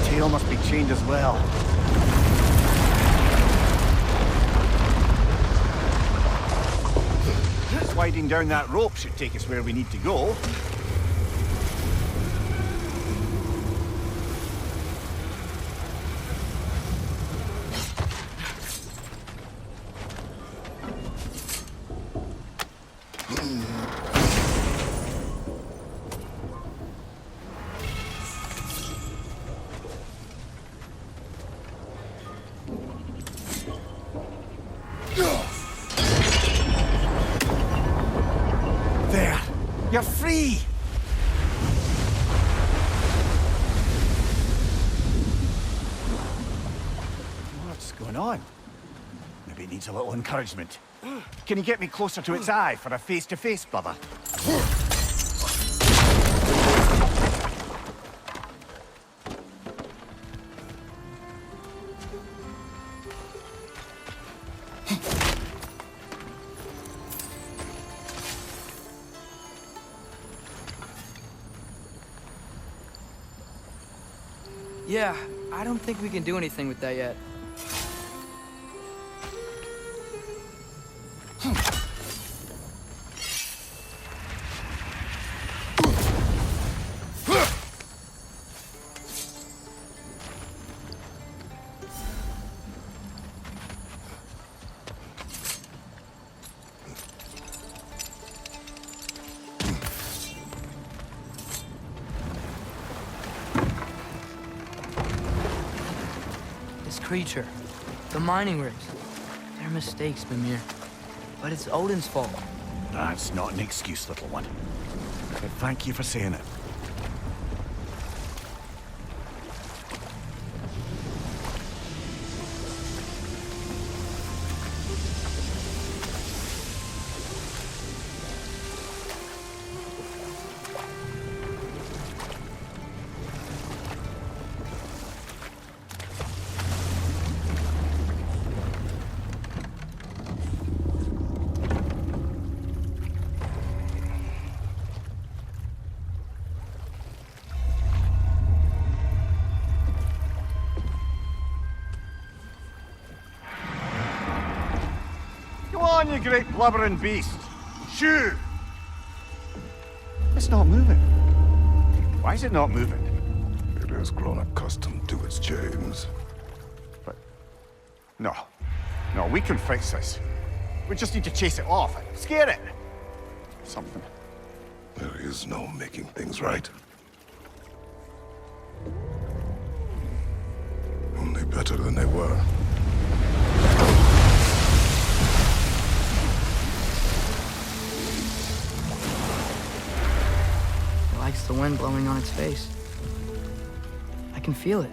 Tail must be chained as well. Sliding down that rope should take us where we need to go. There! You're free! What's going on? Maybe it needs a little encouragement. Can you get me closer to its eye for a face-to-face, brother? Yeah, I don't think we can do anything with that yet. This creature, the mining rigs, they're mistakes, Mimir. But it's Odin's fault. That's not an excuse, little one. But thank you for saying it. Go on, you great blubbering beast! Shoo! It's not moving. Why is it not moving? It has grown accustomed to its chains. But... No. No, we can fix this. We just need to chase it off. Scare it! Something. There is no making things right. Only better than they were. It likes the wind blowing on its face. I can feel it.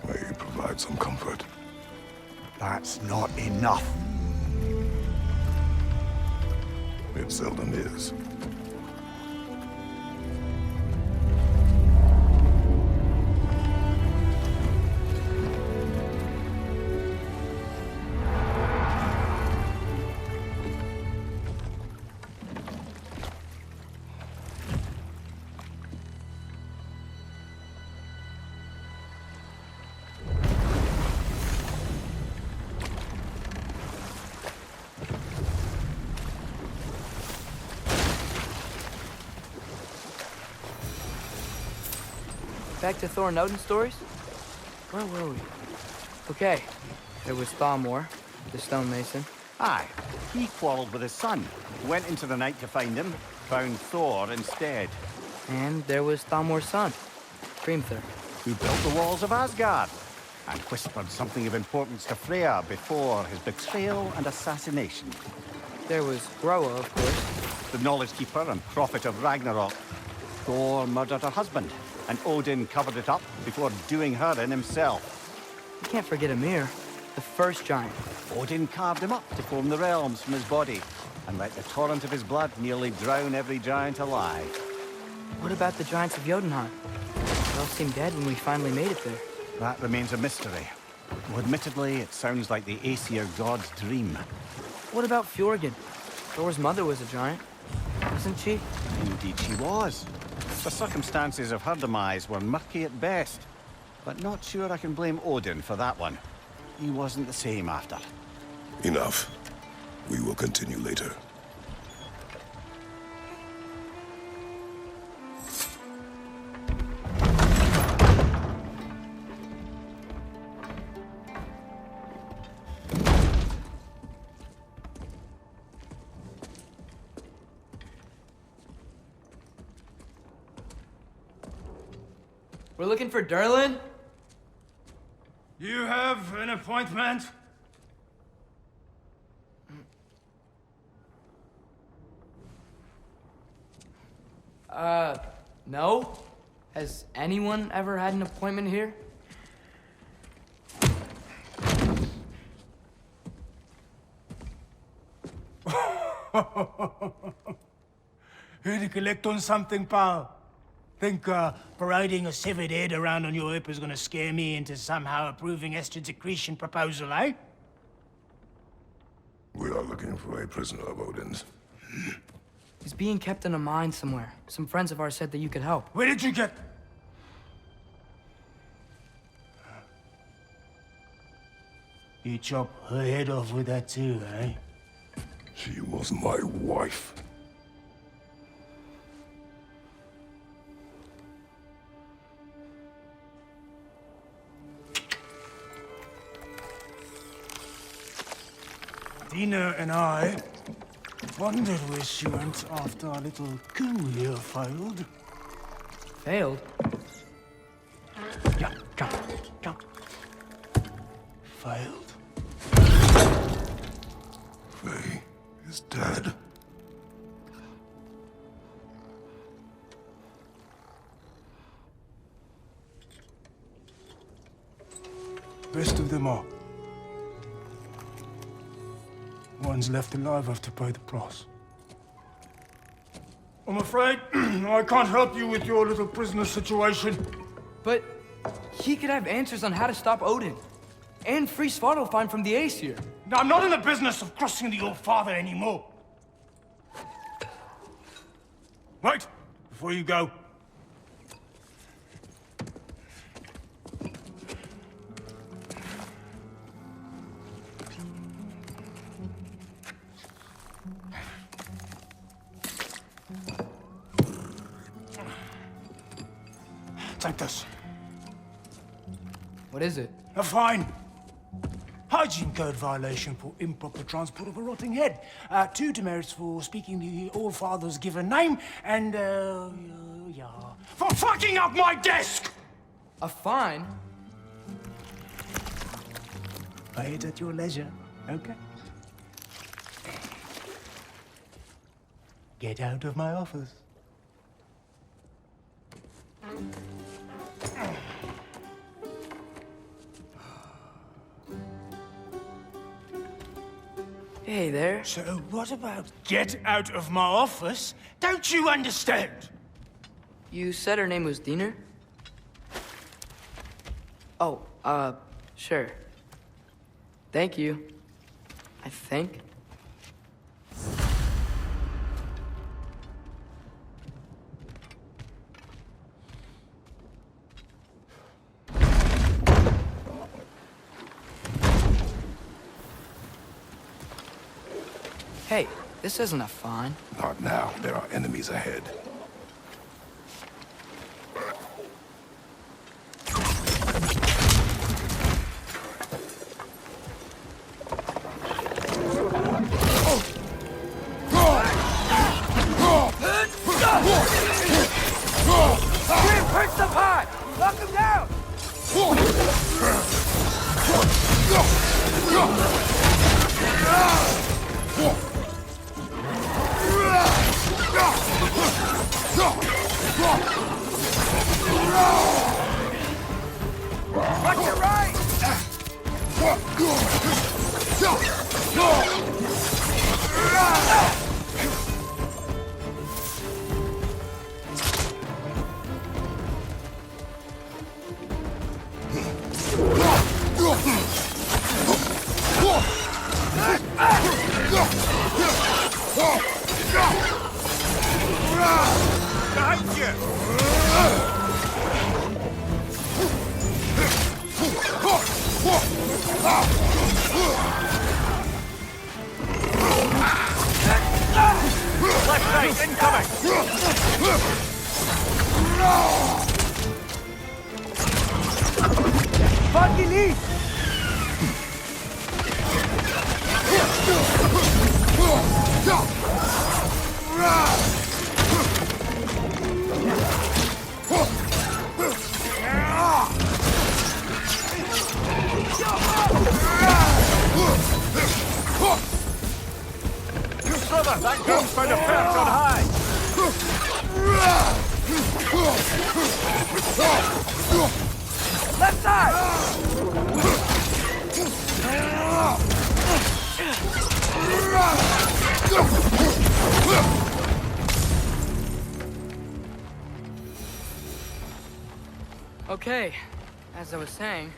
May you provide some comfort. That's not enough. It seldom is. Back to Thor and Odin stories? Where were we? Okay, there was Thalmor, the stonemason. Aye, he quarreled with his son. Went into the night to find him, found Thor instead. And there was Thalmor's son, Grimthur. who built the walls of Asgard, and whispered something of importance to Freya before his betrayal and assassination. There was Groa, of course. The knowledge keeper and prophet of Ragnarok. Thor murdered her husband, and Odin covered it up before doing her in himself. You can't forget Ymir, the first giant. Odin carved him up to form the realms from his body, and let the torrent of his blood nearly drown every giant alive. What about the giants of Jotunheim? They all seemed dead when we finally made it there. That remains a mystery. Though admittedly, it sounds like the Aesir god's dream. What about Fjorgyn? Thor's mother was a giant, wasn't she? Indeed she was. The circumstances of her demise were murky at best, but not sure I can blame Odin for that one. He wasn't the same after. Enough. We will continue later. We're looking for Durlin? You have an appointment? No. Has anyone ever had an appointment here? Here to collect on something, pal. Think parading a severed head around on your hip is gonna scare me into somehow approving Esther's accretion proposal, eh? We are looking for a prisoner of Odin's. He's being kept in a mine somewhere. Some friends of ours said that you could help. Where did you get... You chop her head off with that too, eh? She was my wife. Dina and I wondered where she went after our little coup here failed. Failed? Yeah, come. Failed. Faye is dead. Rest of them are. Ones left alive have to pay the price. I'm afraid I can't help you with your little prisoner situation. But he could have answers on how to stop Odin. And free Svartalfheim from the Aesir. Now, I'm not in the business of crossing the old father anymore. Right, before you go. Take this. What is it? A fine. Hygiene code violation for improper transport of a rotting head. 2 demerits for speaking the All-Father's given name, and, for fucking up my desk! A fine? Pay it at your leisure, okay? Get out of my office. Hey there. So what about get out of my office? Don't you understand? You said her name was Diener? Oh, sure. Thank you. I think. Hey, this isn't a fine. Not now. There are enemies ahead. Hurt the pot! Knock him down! Watch your right! Behind you! Left right, incoming! Fucking lead! Brother, that gun's found a perch on high! Left side! Okay, as I was saying,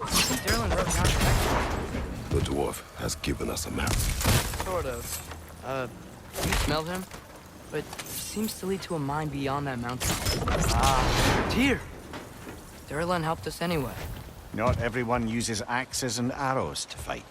Derlin wrote down directions. The dwarf has given us a map. Sort of. You smelled him? But he seems to lead to a mine beyond that mountain. Ah, dear! Derlin helped us anyway. Not everyone uses axes and arrows to fight.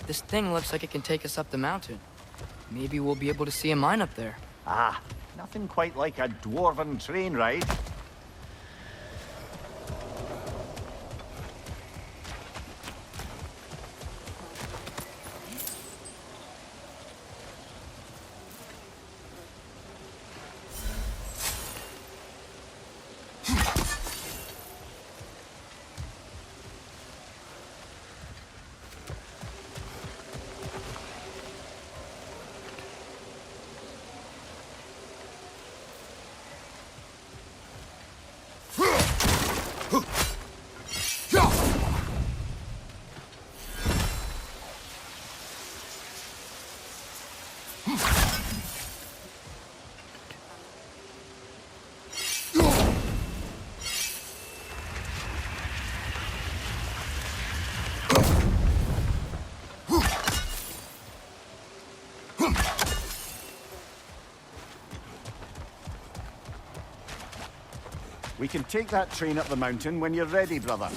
This thing looks like it can take us up the mountain. Maybe we'll be able to see a mine up there. Ah, nothing quite like a dwarven train ride. We can take that train up the mountain when you're ready, brother.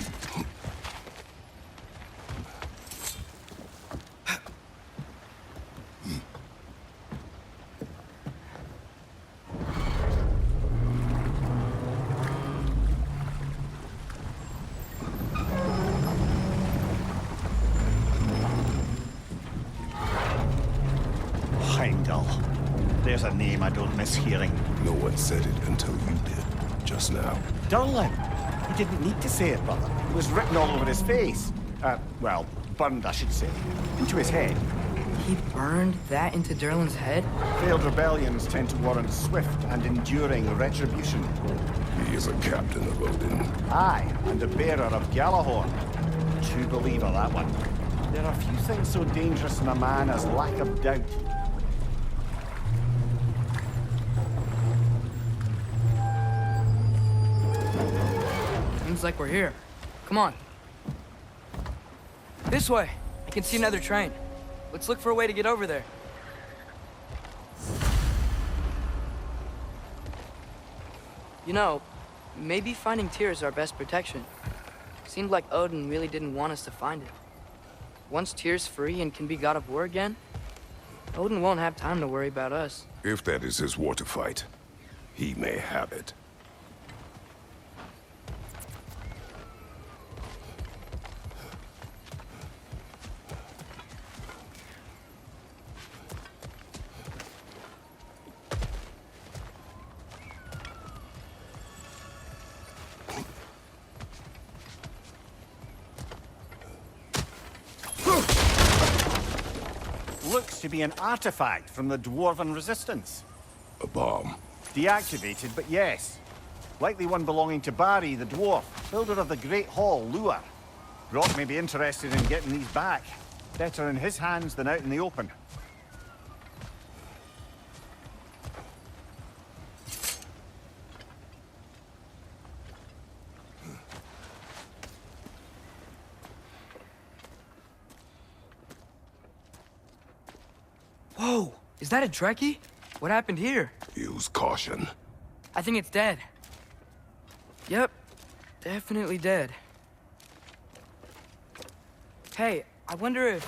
Heimdall. There's a name I don't miss hearing. No one said it until you did, just now. Durlin. He didn't need to say it, brother. It was written all over his face. Well, burned, I should say. Into his head. He burned that into Derlin's head? Failed rebellions tend to warrant swift and enduring retribution. He is a captain of Odin. Aye, and a bearer of Gjallarhorn. True believer, that one. There are few things so dangerous in a man as lack of doubt. Seems like we're here. Come on. This way. I can see another train. Let's look for a way to get over there. You know, maybe finding Tyr is our best protection. Seemed like Odin really didn't want us to find it. Once Tyr's free and can be god of war again, Odin won't have time to worry about us. If that is his war to fight, he may have it. Looks to be an artifact from the Dwarven Resistance. A bomb. Deactivated, but yes. Likely one belonging to Barry, the dwarf, builder of the Great Hall, Lure. Brock may be interested in getting these back. Better in his hands than out in the open. Whoa! Is that a Trekkie? What happened here? Use caution. I think it's dead. Yep. Definitely dead. Hey, I wonder if...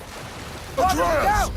Atreus! Watch out!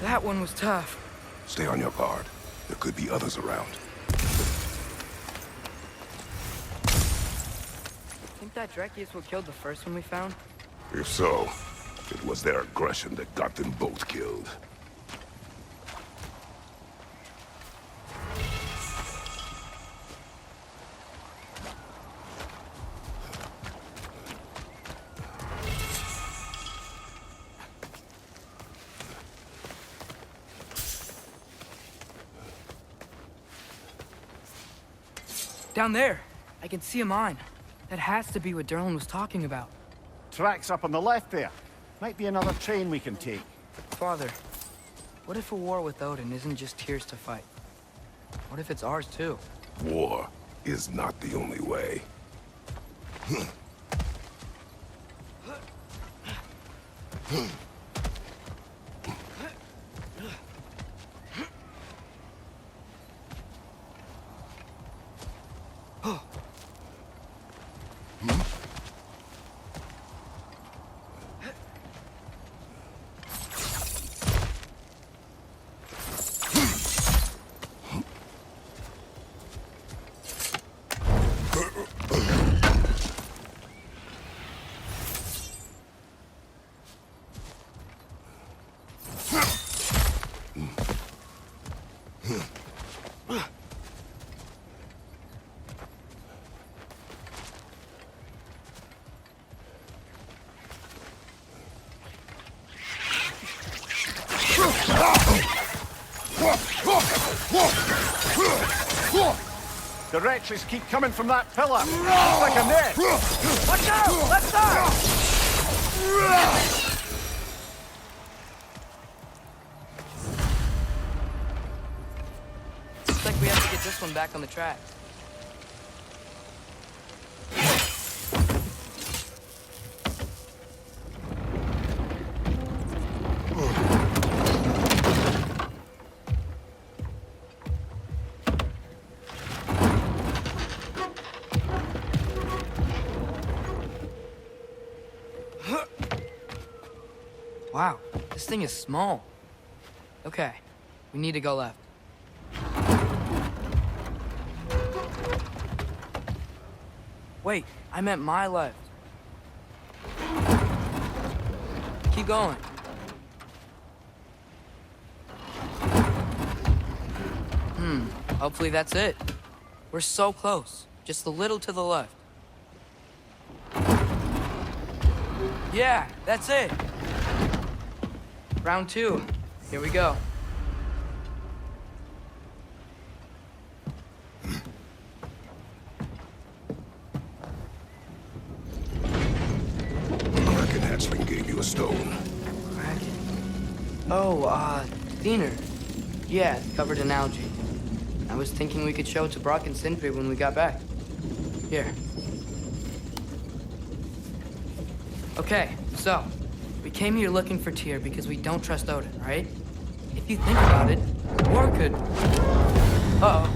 That one was tough. Stay on your guard. There could be others around. Think that Trekkie is what killed the first one we found? If so, it was their aggression that got them both killed. Down there. I can see a mine. That has to be what Derlin was talking about. Tracks up on the left there. Might be another train we can take. Father, what if a war with Odin isn't just Tyr's to fight? What if it's ours too? War is not the only way. The wretches keep coming from that pillar. It's like a net. Watch out! Left side! Looks like we have to get this one back on the track. Wow, this thing is small. Okay, we need to go left. Wait, I meant my left. Keep going. Hopefully that's it. We're so close. Just a little to the left. Yeah, that's it. Round 2. Here we go. Kraken hatchling gave you a stone. Kraken. Oh, Diener. Yeah, covered in algae. I was thinking we could show it to Brock and Sindri when we got back. Here. Okay, so, we came here looking for Tyr because we don't trust Odin, right? If you think about it, war could... Uh-oh.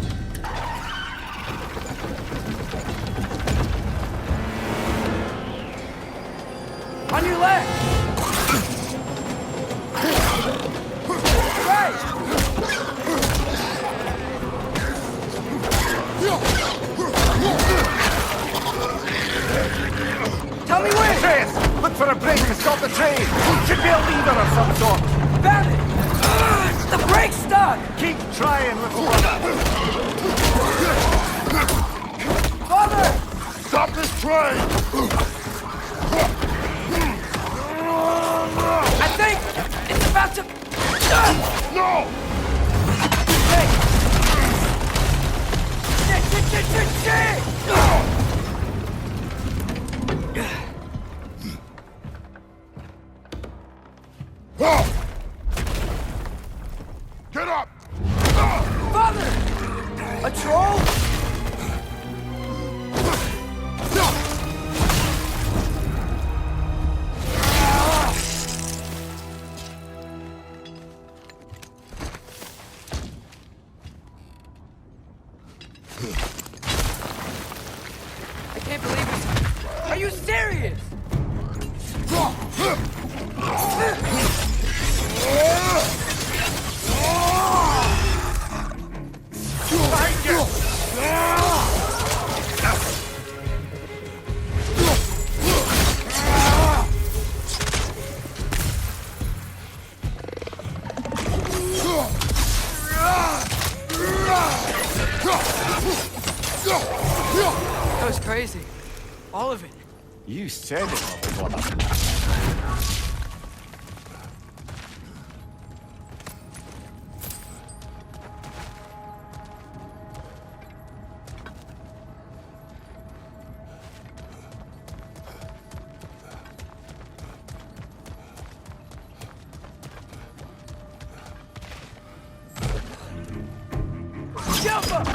On your left! Right! Tell me where! Atreus! Look for a break to stop the train! Should be a lever of some sort! Found it! The brake's stuck! Keep trying, little brother! Father! Stop this train! I think it's about to... No! Hey! Shit! Get up! Father! A troll? I can't believe it. Are you serious? That was crazy. All of it. You said it, little brother. Jump up!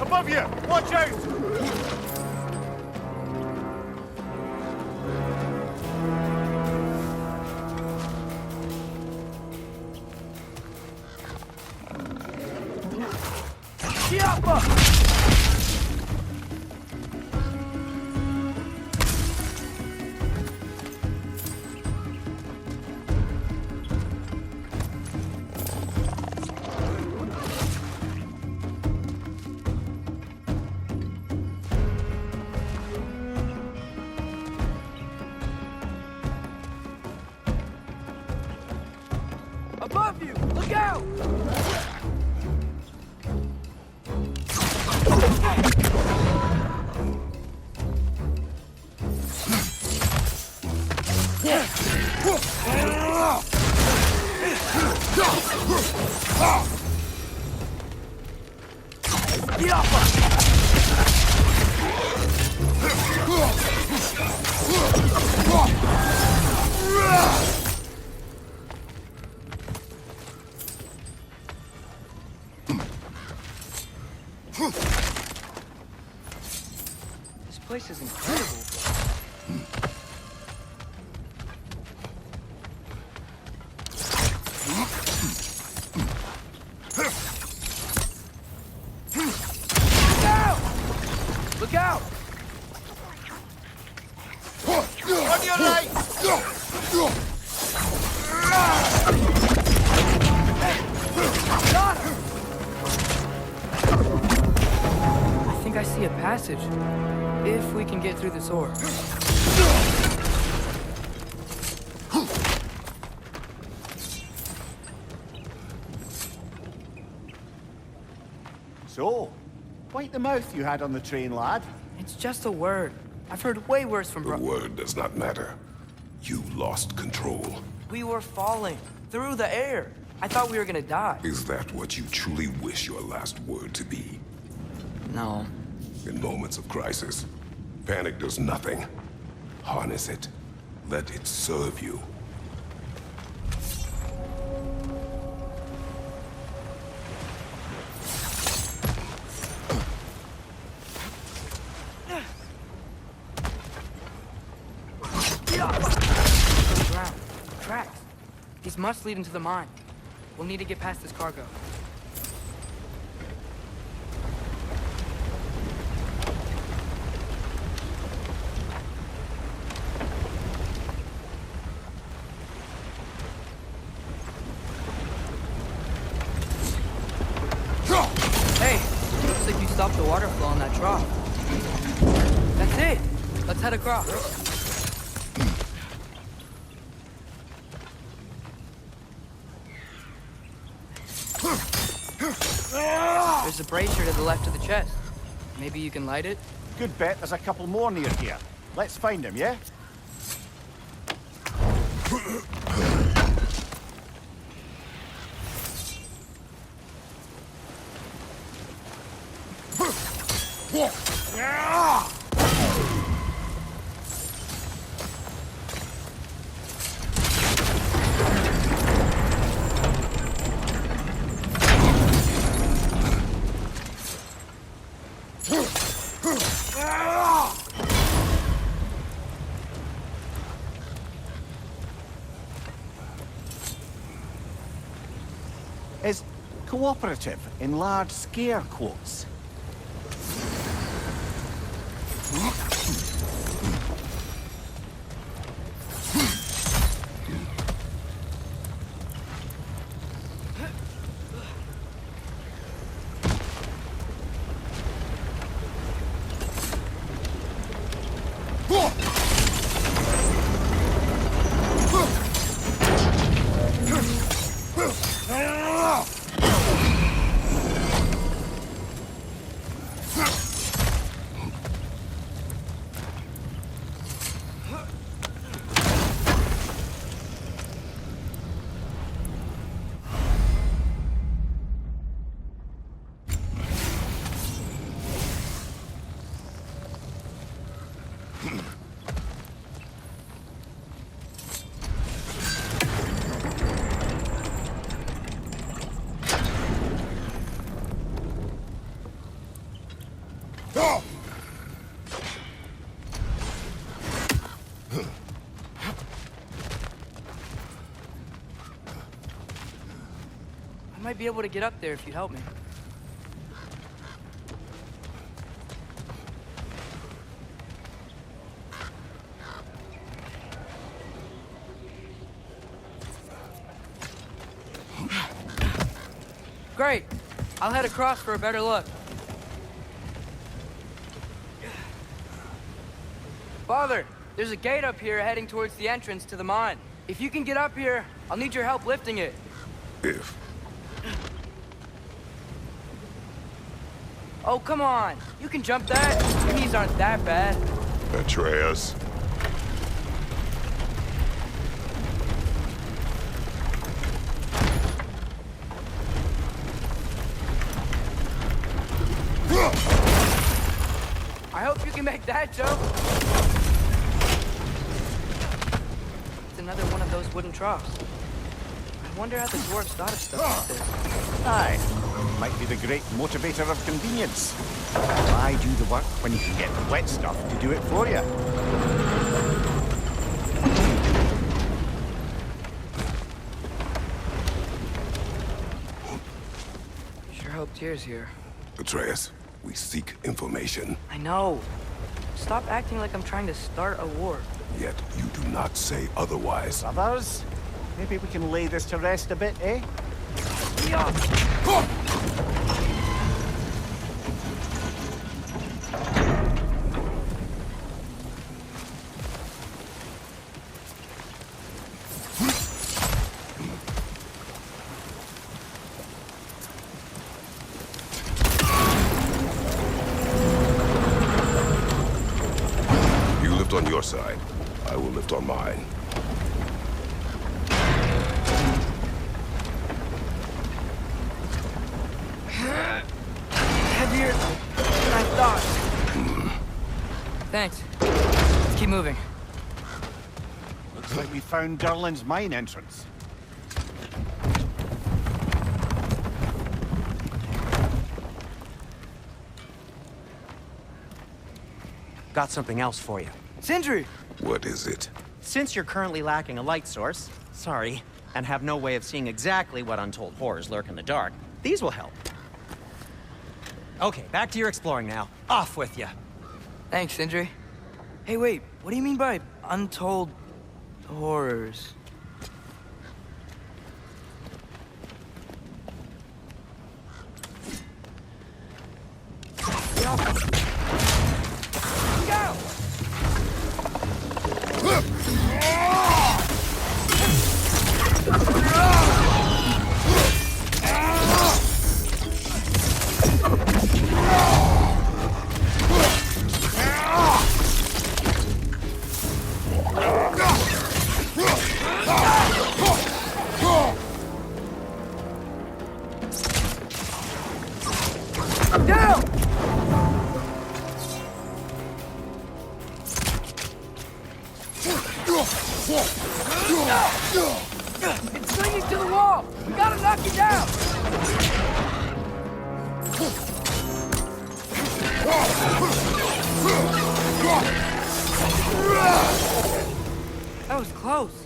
Above you! Watch out! Above you! Look out! place is incredible. Look out! On your right! Got him! I think I see a passage. If we can get through this ore. So, wipe the mouth you had on the train, lad. It's just a word. I've heard way worse from The word does not matter. You lost control. We were falling through the air. I thought we were gonna die. Is that what you truly wish your last word to be? No. In moments of crisis, panic does nothing. Harness it. Let it serve you. Ground. Tracks. These must lead into the mine. We'll need to get past this cargo. Hey, looks like you stopped the water flow on that trough. That's it. Let's head across. There's a brazier to the left of the chest. Maybe you can light it? Good bet there's a couple more near here. Let's find him, yeah? Is cooperative in large scare quotes. I might be able to get up there if you help me. Great. I'll head across for a better look. Father, there's a gate up here heading towards the entrance to the mine. If you can get up here, I'll need your help lifting it. If. Oh, come on. You can jump that. Your knees aren't that bad. Atreus. I hope you can make that jump. It's another one of those wooden troughs. I wonder how the dwarves thought of stuff like this. Aye, Might be the great motivator of convenience. Why do the work when you can get the wet stuff to do it for you? Sure hope Tyr's here. Atreus, we seek information, I know. Stop acting like I'm trying to start a war. yet you do not say otherwise. Brothers, maybe we can lay this to rest a bit, eh? You lift on your side. I will lift on mine. Heavier than I thought. Thanks. Let's keep moving. Looks like we found Durlin's mine entrance. Got something else for you. Sindri! What is it? Since you're currently lacking a light source, and have no way of seeing exactly what untold horrors lurk in the dark, these will help. Okay, back to your exploring now. Off with you. Thanks, Sindri. Hey, wait. What do you mean by untold horrors? It's swinging to the wall! We gotta knock it down! That was close.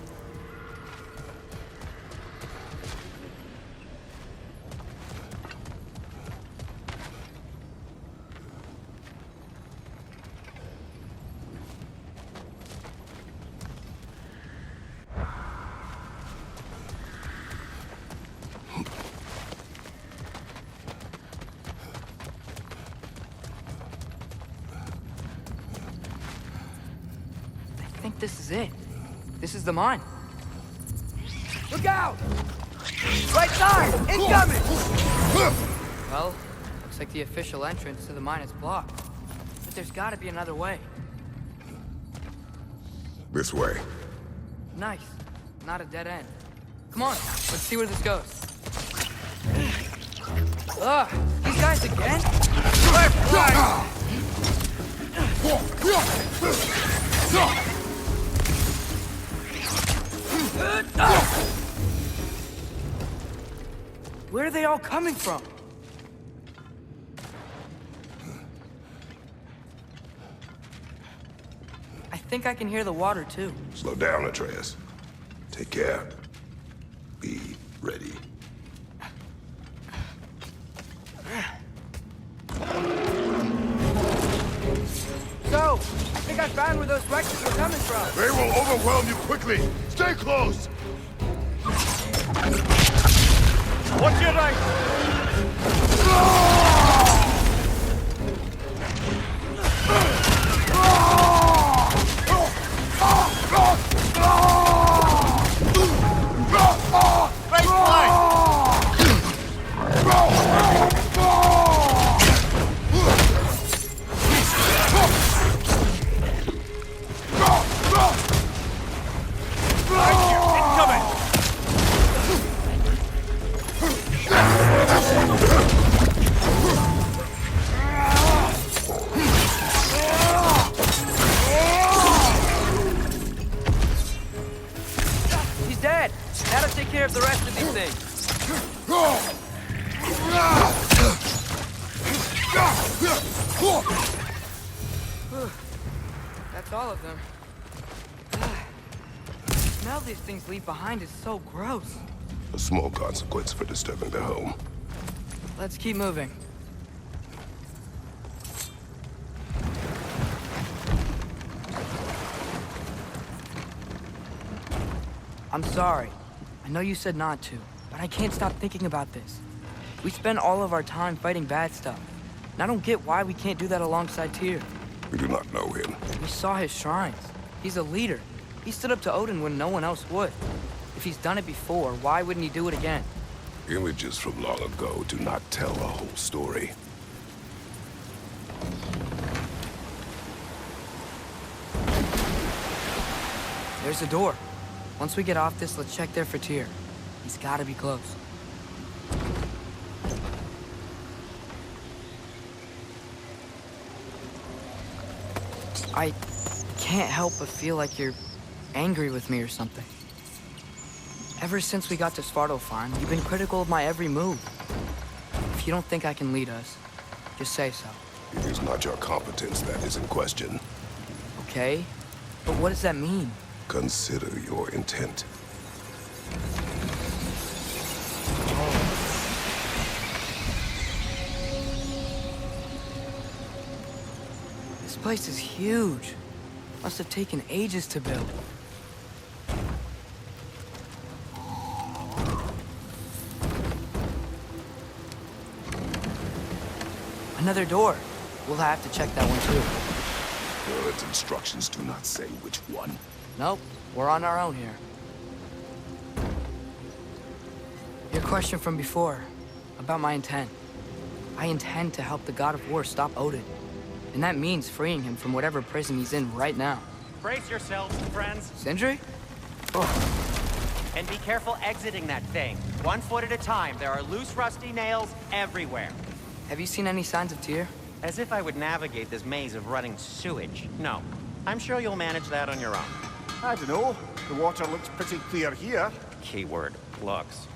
I think this is it. This is the mine. Look out! Right side! Incoming! Well, looks like the official entrance to the mine is blocked. But there's gotta be another way. This way. Nice. Not a dead end. Come on, let's see where this goes. Ugh, these guys again? Left, right! Where are they all coming from? I think I can hear the water too. Slow down, Atreus. Take care. Be ready. So, I think I found where those wrecks were coming from. They will overwhelm you quickly. Stay close. Watch your right! Right flank! Incoming! That's all of them. The smell these things leave behind is so gross. A small consequence for disturbing their home. Let's keep moving. I'm sorry. I know you said not to, but I can't stop thinking about this. We spend all of our time fighting bad stuff, and I don't get why we can't do that alongside Tyr. We do not know him. We saw his shrines. He's a leader. He stood up to Odin when no one else would. If he's done it before, why wouldn't he do it again? Images from long ago do not tell the whole story. There's a door. Once we get off this, let's check there for Tyr. He's gotta be close. I can't help but feel like you're angry with me or something. Ever since we got to Svartalfheim, you've been critical of my every move. If you don't think I can lead us, just say so. It is not your competence that is in question. Okay? But what does that mean? Consider your intent. This place is huge. Must have taken ages to build. Another door. We'll have to check that one too. Its instructions do not say which one. Nope, we're on our own here. Your question from before, about my intent. I intend to help the god of war stop Odin. And that means freeing him from whatever prison he's in right now. Brace yourselves, friends, Sindri? and be careful exiting that thing. 1 foot at a time. There are loose, rusty nails everywhere. Have you seen any signs of Tyr? As if I would navigate this maze of running sewage. No. I'm sure you'll manage that on your own. I don't know. The water looks pretty clear here. Keyword, looks.